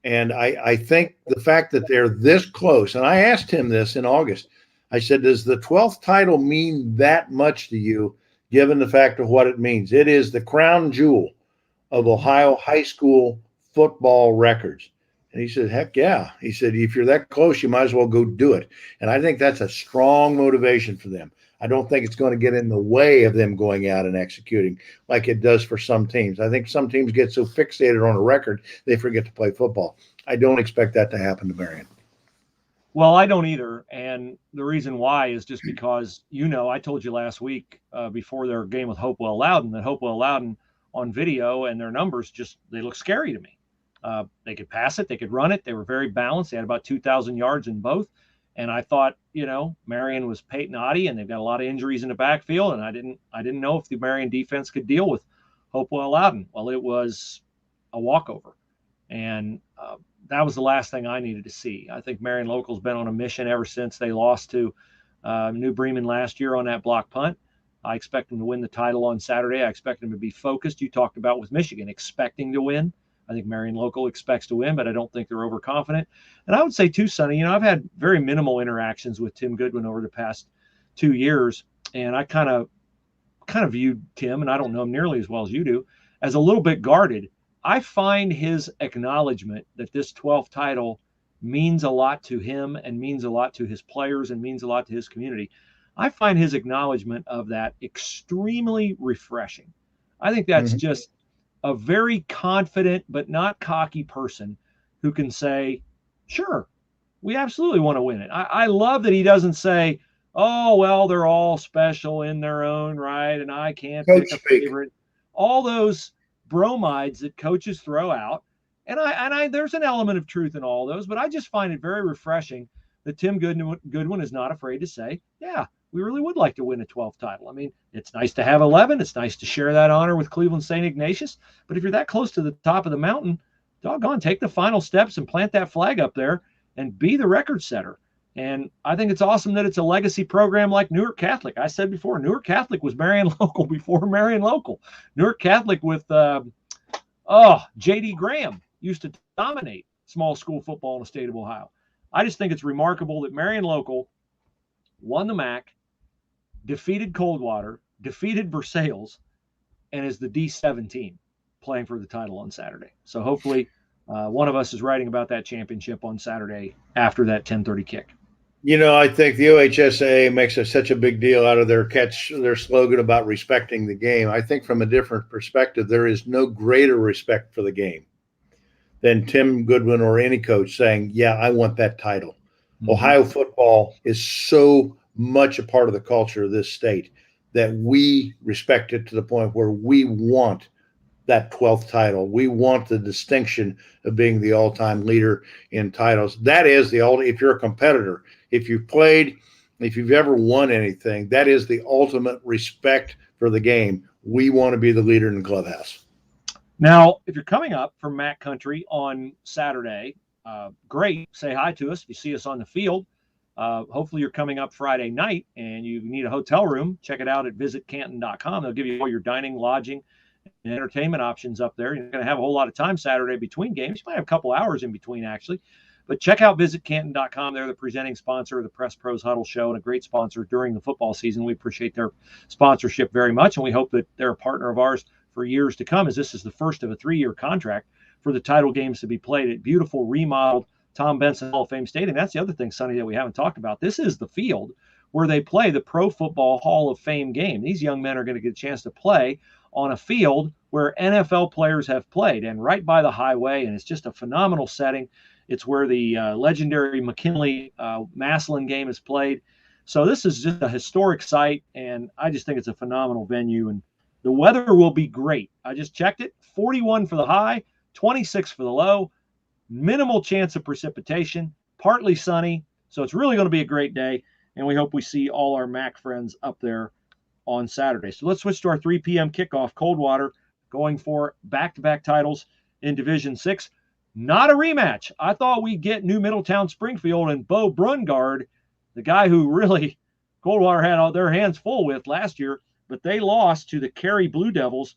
And I think the fact that they're this close, and I asked him this in August, I said, does the 12th title mean that much to you, given the fact of what it means? It is the crown jewel of Ohio high school football records. And he said, heck yeah. He said, if you're that close, you might as well go do it. And I think that's a strong motivation for them. I don't think it's going to get in the way of them going out and executing like it does for some teams. I think some teams get so fixated on a record, they forget to play football. I don't expect that to happen to Marion. Well, I don't either. And the reason why is just because, I told you last week before their game with Hopewell Loudon that Hopewell Loudon on video and their numbers they look scary to me. They could pass it. They could run it. They were very balanced. They had about 2,000 yards in both. And I thought, Marion was Peyton-Otti, and they've got a lot of injuries in the backfield. And I didn't know if the Marion defense could deal with Hopewell Loudon. Well, it was a walkover. And that was the last thing I needed to see. I think Marion Local's been on a mission ever since they lost to New Bremen last year on that block punt. I expect them to win the title on Saturday. I expect them to be focused. You talked about with Michigan expecting to win. I think Marion Local expects to win, but I don't think they're overconfident. And I would say too, Sonny, I've had very minimal interactions with Tim Goodwin over the past 2 years, and I kind of viewed Tim, and I don't know him nearly as well as you do, as a little bit guarded. I find his acknowledgement that this 12th title means a lot to him and means a lot to his players and means a lot to his community. I find his acknowledgement of that extremely refreshing. I think that's just a very confident but not cocky person who can say, sure, we absolutely want to win it. I love that he doesn't say, oh, well, they're all special in their own right, and I can't pick a favorite. All those bromides that coaches throw out. And I there's an element of truth in all those, but I just find it very refreshing that Tim Goodwin is not afraid to say, yeah, we really would like to win a 12th title. I mean, it's nice to have 11. It's nice to share that honor with Cleveland St. Ignatius. But if you're that close to the top of the mountain, doggone, take the final steps and plant that flag up there and be the record setter. And I think it's awesome that it's a legacy program like Newark Catholic. I said before, Newark Catholic was Marion Local before Marion Local. Newark Catholic with, J.D. Graham used to dominate small school football in the state of Ohio. I just think it's remarkable that Marion Local won the MAC, defeated Coldwater, defeated Versailles, and is the D7 team playing for the title on Saturday. So hopefully one of us is writing about that championship on Saturday after that 10:30 kick. I think the OHSAA makes such a big deal out of their slogan about respecting the game. I think from a different perspective, there is no greater respect for the game than Tim Goodwin or any coach saying, yeah, I want that title. Mm-hmm. Ohio football is so much a part of the culture of this state, that we respect it to the point where we want that 12th title. We want the distinction of being the all-time leader in titles. That is the ultimate. If you're a competitor, if you've played, if you've ever won anything, that is the ultimate respect for the game. We want to be the leader in the clubhouse. Now, if you're coming up from Mac Country on Saturday, great. Say hi to us. If you see us on the field, hopefully you're coming up Friday night and you need a hotel room. Check it out at visitcanton.com. They'll give you all your dining, lodging, and entertainment options up there. You're going to have a whole lot of time Saturday between games. You might have a couple hours in between, actually. But check out visitcanton.com. They're the presenting sponsor of the Press Pros Huddle Show and a great sponsor during the football season. We appreciate their sponsorship very much, and we hope that they're a partner of ours for years to come, as this is the first of a 3-year contract for the title games to be played at beautiful, remodeled Tom Benson Hall of Fame Stadium. That's the other thing, Sonny, that we haven't talked about. This is the field where they play the Pro Football Hall of Fame game. These young men are going to get a chance to play on a field where NFL players have played, and right by the highway, and it's just a phenomenal setting. It's where the legendary McKinley Massillon game is played. So this is just a historic site, and I just think it's a phenomenal venue, and the weather will be great. I just checked it, 41 for the high, 26 for the low, minimal chance of precipitation, partly sunny, so it's really going to be a great day, and we hope we see all our MAC friends up there on Saturday. So let's switch to our 3 p.m. kickoff. Coldwater going for back-to-back titles in Division VI. Not a rematch. I thought we'd get New Middletown Springfield and Bo Brungard, the guy who really Coldwater had all their hands full with last year, but they lost to the Cary Blue Devils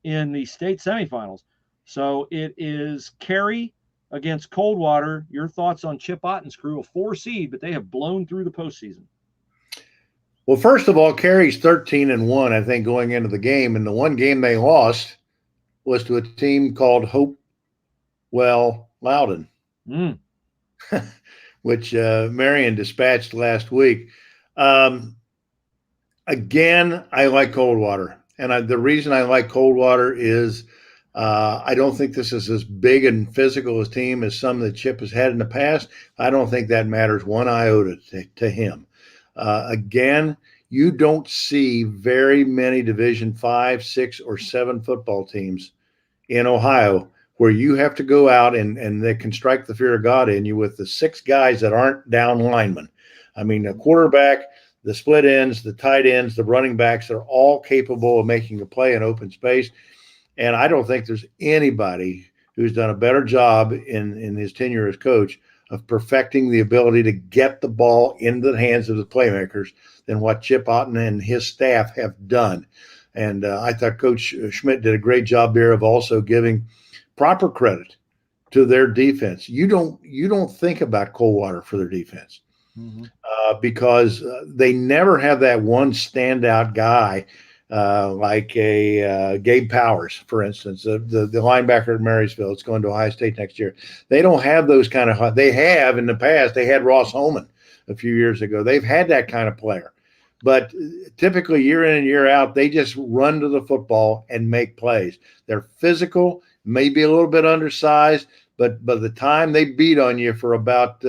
in the state semifinals. So it is Cary against Coldwater. Your thoughts on Chip Otten's crew, a 4 seed, but they have blown through the postseason. Well, first of all, Cary's 13-1, I think, going into the game, and the one game they lost was to a team called Loudon, which Marion dispatched last week. Again, I like Coldwater. And the reason I like Coldwater is I don't think this is as big and physical a team as some that Chip has had in the past. I don't think that matters one iota to him. Again, you don't see very many Division 5, 6, or 7 football teams in Ohio where you have to go out and they can strike the fear of God in you with the 6 guys that aren't down linemen. I mean, the quarterback, the split ends, the tight ends, the running backs, they're all capable of making a play in open space. And I don't think there's anybody who's done a better job in his tenure as coach of perfecting the ability to get the ball into the hands of the playmakers than what Chip Otten and his staff have done. And I thought Coach Schmidt did a great job there of also giving proper credit to their defense. You don't think about Coldwater for their defense because they never have that one standout guy like a Gabe Powers, for instance, the linebacker at Marysville. It's going to Ohio State next year. They don't have those kind of – they have in the past. They had Ross Holman a few years ago. They've had that kind of player. But typically year in and year out, they just run to the football and make plays. They're physical, maybe a little bit undersized, but by the time they beat on you for about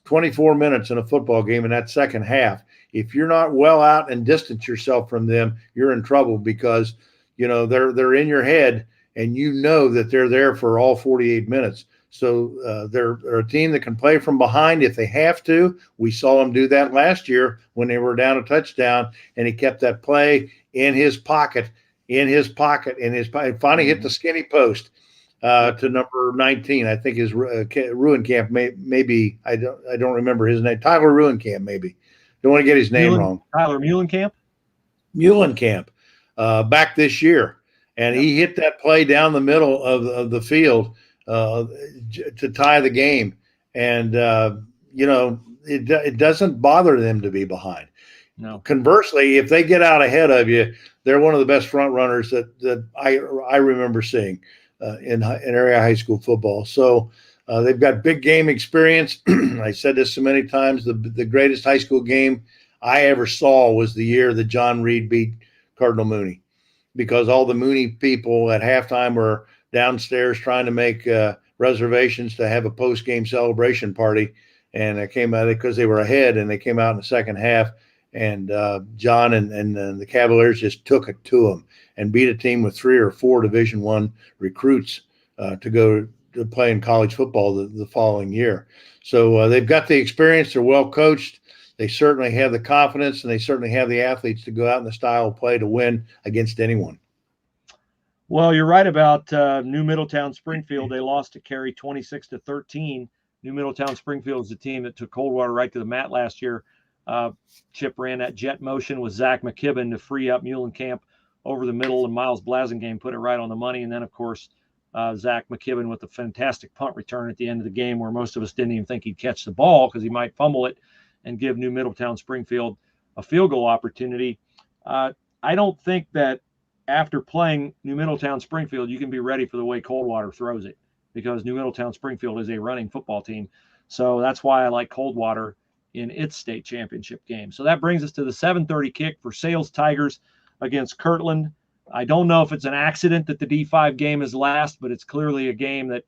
24 minutes in a football game in that second half, if you're not well out and distance yourself from them, you're in trouble because, you know, they're in your head and you know that they're there for all 48 minutes. So they're a team that can play from behind if they have to. We saw them do that last year when they were down a touchdown, and he kept that play in his pocket, finally hit the skinny post to number 19. I think his Ruenkamp maybe I don't remember his name. Tyler Ruenkamp maybe. Don't want to get his name wrong. Tyler Muhlenkamp back this year, and he hit that play down the middle of the field to tie the game. And, you know, it doesn't bother them to be behind. No. Conversely, if they get out ahead of you, they're one of the best front runners that I remember seeing in area high school football. So they've got big game experience. I said this so many times. The greatest high school game I ever saw was the year that John Reed beat Cardinal Mooney, because all the Mooney people at halftime were downstairs trying to make reservations to have a post-game celebration party. and they came out because they were ahead, and they came out in the second half. And John and the Cavaliers just took it to them and beat a team with 3 or 4 Division I recruits to go to play in college football the following year. So they've got the experience. They're well coached. They certainly have the confidence, and they certainly have the athletes to go out in the style of play to win against anyone. Well, you're right about New Middletown Springfield. They lost to Cary 26-13. New Middletown Springfield is the team that took Coldwater right to the mat last year. Chip ran that jet motion with Zach McKibben to free up Muhlenkamp over the middle, and Miles Blasingame put it right on the money. And then, of course, Zach McKibben with a fantastic punt return at the end of the game where most of us didn't even think he'd catch the ball because he might fumble it and give New Middletown Springfield a field goal opportunity. I don't think that after playing New Middletown Springfield, you can be ready for the way Coldwater throws it, because New Middletown Springfield is a running football team. So that's why I like Coldwater in its state championship game. So that brings us to the 7:30 kick for Versailles Tigers against Kirtland. I don't know if it's an accident that the D5 game is last, but it's clearly a game that,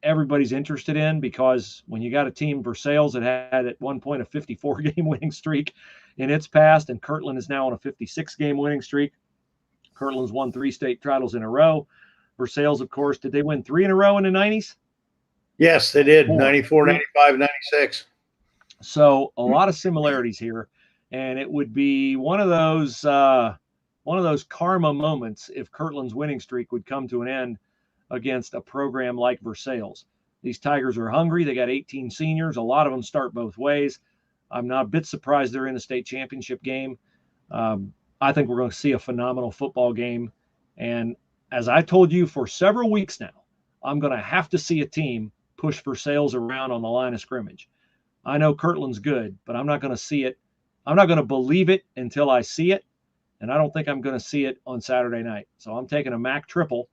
everybody's interested in, because when you got a team, Versailles, that had at one point a 54-game winning streak in its past, and Kirtland is now on a 56-game winning streak. Kirtland's won 3 state titles in a row. Versailles, of course, did they win 3 in a row in the 90s? Yes, they did. 94, 95, 96. So a lot of similarities here, and it would be one of those karma moments if Kirtland's winning streak would come to an end against a program like Versailles. These Tigers are hungry. They got 18 seniors. A lot of them start both ways. I'm not a bit surprised they're in the state championship game. I think we're going to see a phenomenal football game. And as I told you for several weeks now, I'm going to have to see a team push Versailles around on the line of scrimmage. I know Kirtland's good, but I'm not going to see it. I'm not going to believe it until I see it. And I don't think I'm going to see it on Saturday night. So I'm taking a MAC triple,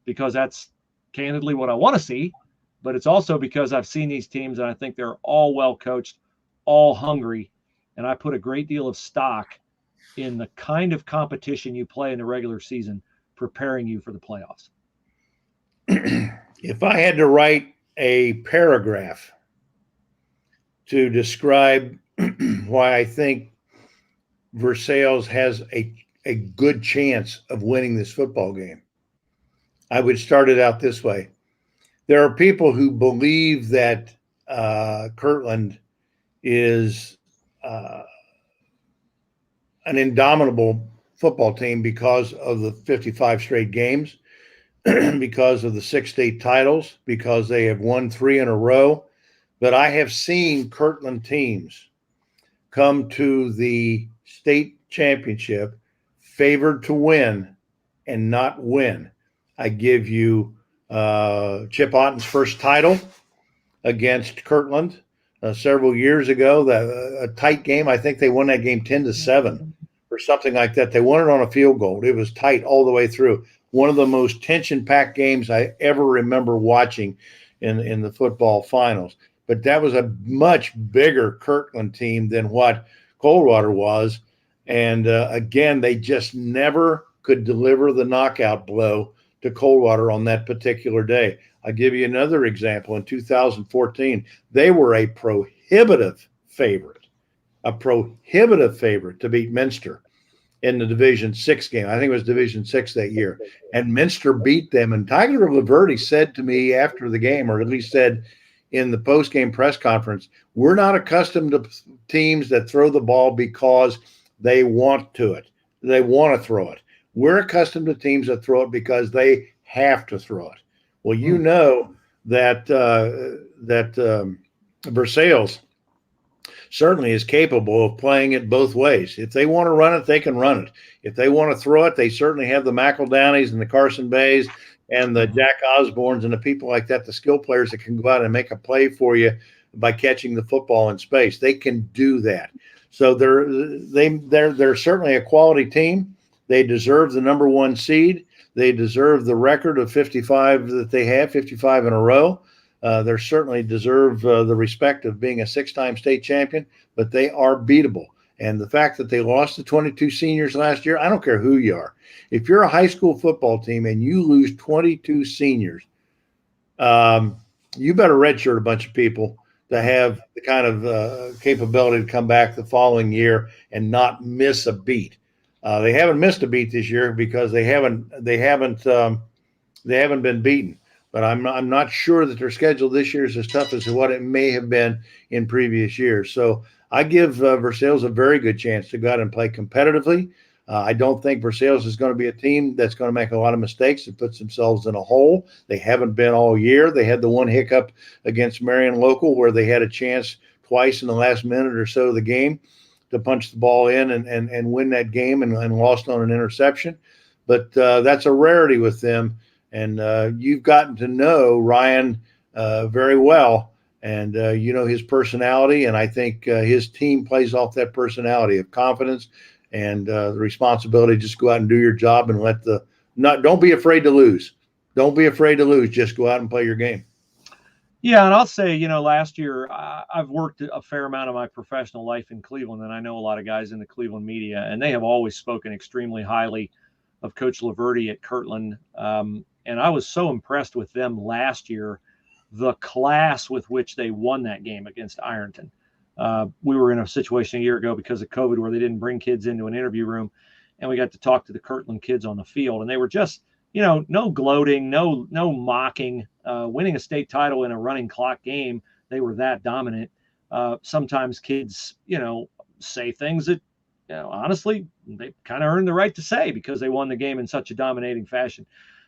because that's candidly what I want to see, but it's also because I've seen these teams and I think they're all well coached, all hungry, and I put a great deal of stock in the kind of competition you play in the regular season, preparing you for the playoffs. If I had to write a paragraph to describe why I think Versailles has a good chance of winning this football game, I would start it out this way. There are people who believe that Kirtland is an indomitable football team because of the 55 straight games, because of the 6 state titles, because they have won 3 in a row. But I have seen Kirtland teams come to the state championship favored to win and not win. I give you Chip Otten's first title against Kirtland several years ago. A tight game. I think they won that game 10-7 or something like that. They won it on a field goal. It was tight all the way through. One of the most tension-packed games I ever remember watching in the football finals. But that was a much bigger Kirtland team than what Coldwater was. And again, they just never could deliver the knockout blow to Coldwater on that particular day. I'll give you another example. In 2014, they were a prohibitive favorite to beat Minster in the Division VI game. I think it was Division VI that year. And Minster beat them. And Tiger Laverty said to me after the game, or at least said in the post-game press conference, we're not accustomed to teams that throw the ball because they want to throw it. We're accustomed to teams that throw it because they have to throw it. Well, you know that Versailles certainly is capable of playing it both ways. If they want to run it, they can run it. If they want to throw it, they certainly have the McEldownies and the Carson Bays and the Jack Osbornes and the people like that, the skill players that can go out and make a play for you by catching the football in space. They can do that. So they're certainly a quality team. They deserve the number 1 seed. They deserve the record of 55 that they have, 55 in a row. They certainly deserve the respect of being a 6-time state champion, but they are beatable. And the fact that they lost to 22 seniors last year, I don't care who you are. If you're a high school football team and you lose 22 seniors, you better redshirt a bunch of people to have the kind of capability to come back the following year and not miss a beat. They haven't missed a beat this year because they haven't been beaten. But I'm not sure that their schedule this year is as tough as what it may have been in previous years. So I give Versailles a very good chance to go out and play competitively. I don't think Versailles is going to be a team that's going to make a lot of mistakes and puts themselves in a hole. They haven't been all year. They had the one hiccup against Marion Local where they had a chance twice in the last minute or so of the game to punch the ball in and win that game and lost on an interception. But that's a rarity with them. And you've gotten to know Ryan very well. And you know his personality. And I think his team plays off that personality of confidence and the responsibility. Just go out and do your job and don't be afraid to lose. Don't be afraid to lose. Just go out and play your game. Yeah, and I'll say, last year I've worked a fair amount of my professional life in Cleveland, and I know a lot of guys in the Cleveland media, and they have always spoken extremely highly of Coach Laverty at Kirtland. And I was so impressed with them last year, the class with which they won that game against Ironton. We were in a situation a year ago because of COVID where they didn't bring kids into an interview room, and we got to talk to the Kirtland kids on the field, and they were just, no gloating, no mocking, winning a state title in a running clock game. They were that dominant. Sometimes kids, say things that, honestly, they kind of earned the right to say because they won the game in such a dominating fashion.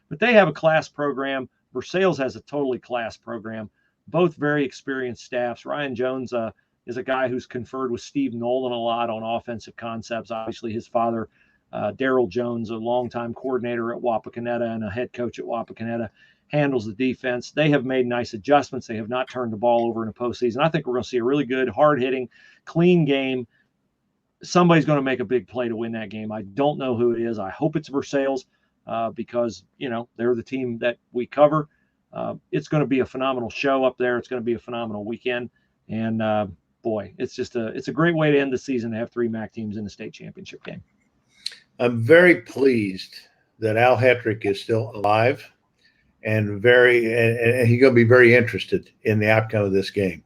But they have a class program. Versailles has a totally class program, both very experienced staffs. Ryan Jones is a guy who's conferred with Steve Nolan a lot on offensive concepts. Obviously, his father, Daryl Jones, a longtime coordinator at Wapakoneta and a head coach at Wapakoneta, handles the defense. They have made nice adjustments. They have not turned the ball over in a postseason. I think we're going to see a really good, hard-hitting, clean game. Somebody's going to make a big play to win that game. I don't know who it is. I hope it's Versailles. Because, they're the team that we cover. It's going to be a phenomenal show up there. It's going to be a phenomenal weekend. And, boy, it's a great way to end the season to have three MAC teams in the state championship game. I'm very pleased that Al Hetrick is still alive and he's going to be very interested in the outcome of this game.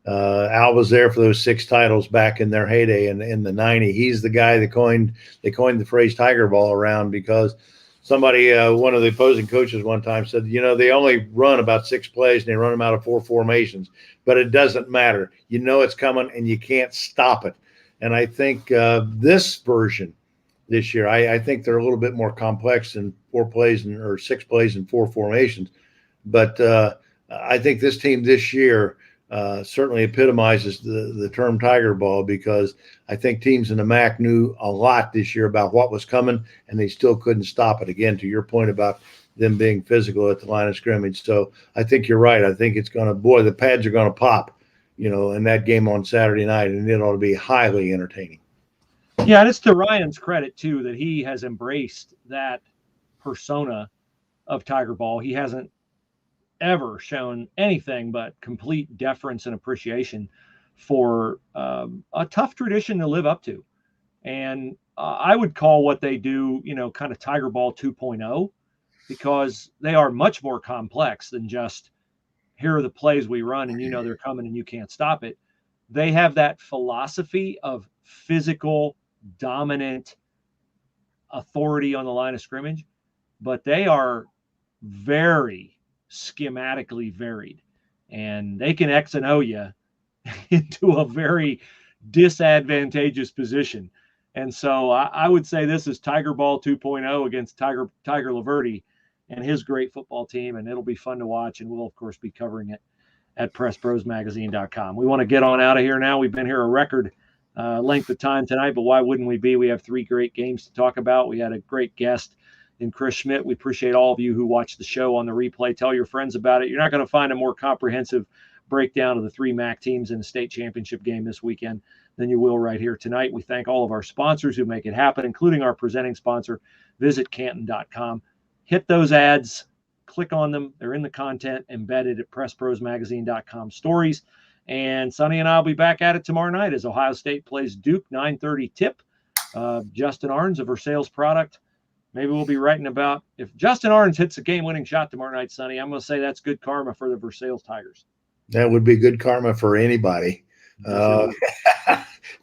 Al was there for those 6 titles back in their heyday in the 90s. He's the guy that coined the phrase Tiger Ball around because somebody, one of the opposing coaches one time said, they only run about 6 plays and they run them out of 4 formations, but it doesn't matter. It's coming and you can't stop it. And I think this version this year, I think they're a little bit more complex than 4 plays or 6 plays and 4 formations. But I think this team this year certainly epitomizes the term Tiger Ball because I think teams in the MAC knew a lot this year about what was coming, and they still couldn't stop it. Again, to your point about them being physical at the line of scrimmage. So I think you're right. I think it's going to, the pads are going to pop, in that game on Saturday night, and it ought to be highly entertaining. Yeah, and it's to Ryan's credit, too, that he has embraced that persona of Tiger Ball. He hasn't ever shown anything but complete deference and appreciation for a tough tradition to live up to. And I would call what they do, kind of Tiger Ball 2.0, because they are much more complex than just here are the plays we run and they're coming and you can't stop it. They have that philosophy of physical, dominant authority on the line of scrimmage, but they are very schematically varied, and they can X and O you into a very disadvantageous position. And so I would say this is Tiger Ball 2.0 against Tiger Laverty and his great football team, and it'll be fun to watch, and we'll of course be covering it at PressProsMagazine.com. We want to get on out of here now. We've been here a record length of time tonight, but why wouldn't we be? We have 3 great games to talk about. We had a great guest in Chris Schmidt. We appreciate all of you who watch the show on the replay. Tell your friends about it. You're not going to find a more comprehensive breakdown of the 3 MAC teams in the state championship game this weekend than you will right here tonight. We thank all of our sponsors who make it happen, including our presenting sponsor. Visit Canton.com. Hit those ads. Click on them. They're in the content embedded at PressProsMagazine.com stories. And Sonny and I will be back at it tomorrow night as Ohio State plays Duke, 9:30 tip. Justin Arns, a Versailles product, Maybe we'll be writing about if Justin Arns hits a game-winning shot tomorrow night, Sonny. I'm going to say that's good karma for the Versailles Tigers. That would be good karma for anybody. Yes,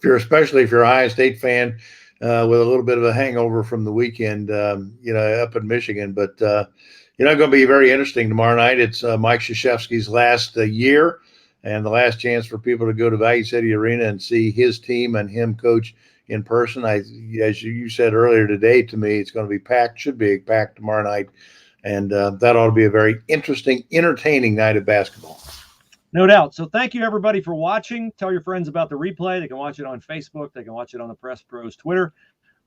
Especially if you're a Ohio State fan with a little bit of a hangover from the weekend, up in Michigan. But going to be very interesting tomorrow night. It's Mike Krzyzewski's last year and the last chance for people to go to Value City Arena and see his team and him coach in person. As you said earlier today to me, it's going to be packed, should be packed tomorrow night. And that ought to be a very interesting, entertaining night of basketball. No doubt. So thank you, everybody, for watching. Tell your friends about the replay. They can watch it on Facebook. They can watch it on the Press Pros Twitter.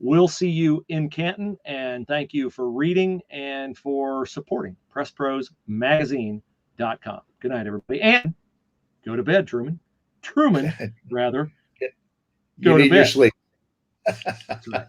We'll see you in Canton. And thank you for reading and for supporting PressProsMagazine.com. Good night, everybody. And go to bed, Truman. Rather. Go to bed. Your sleep. That's right.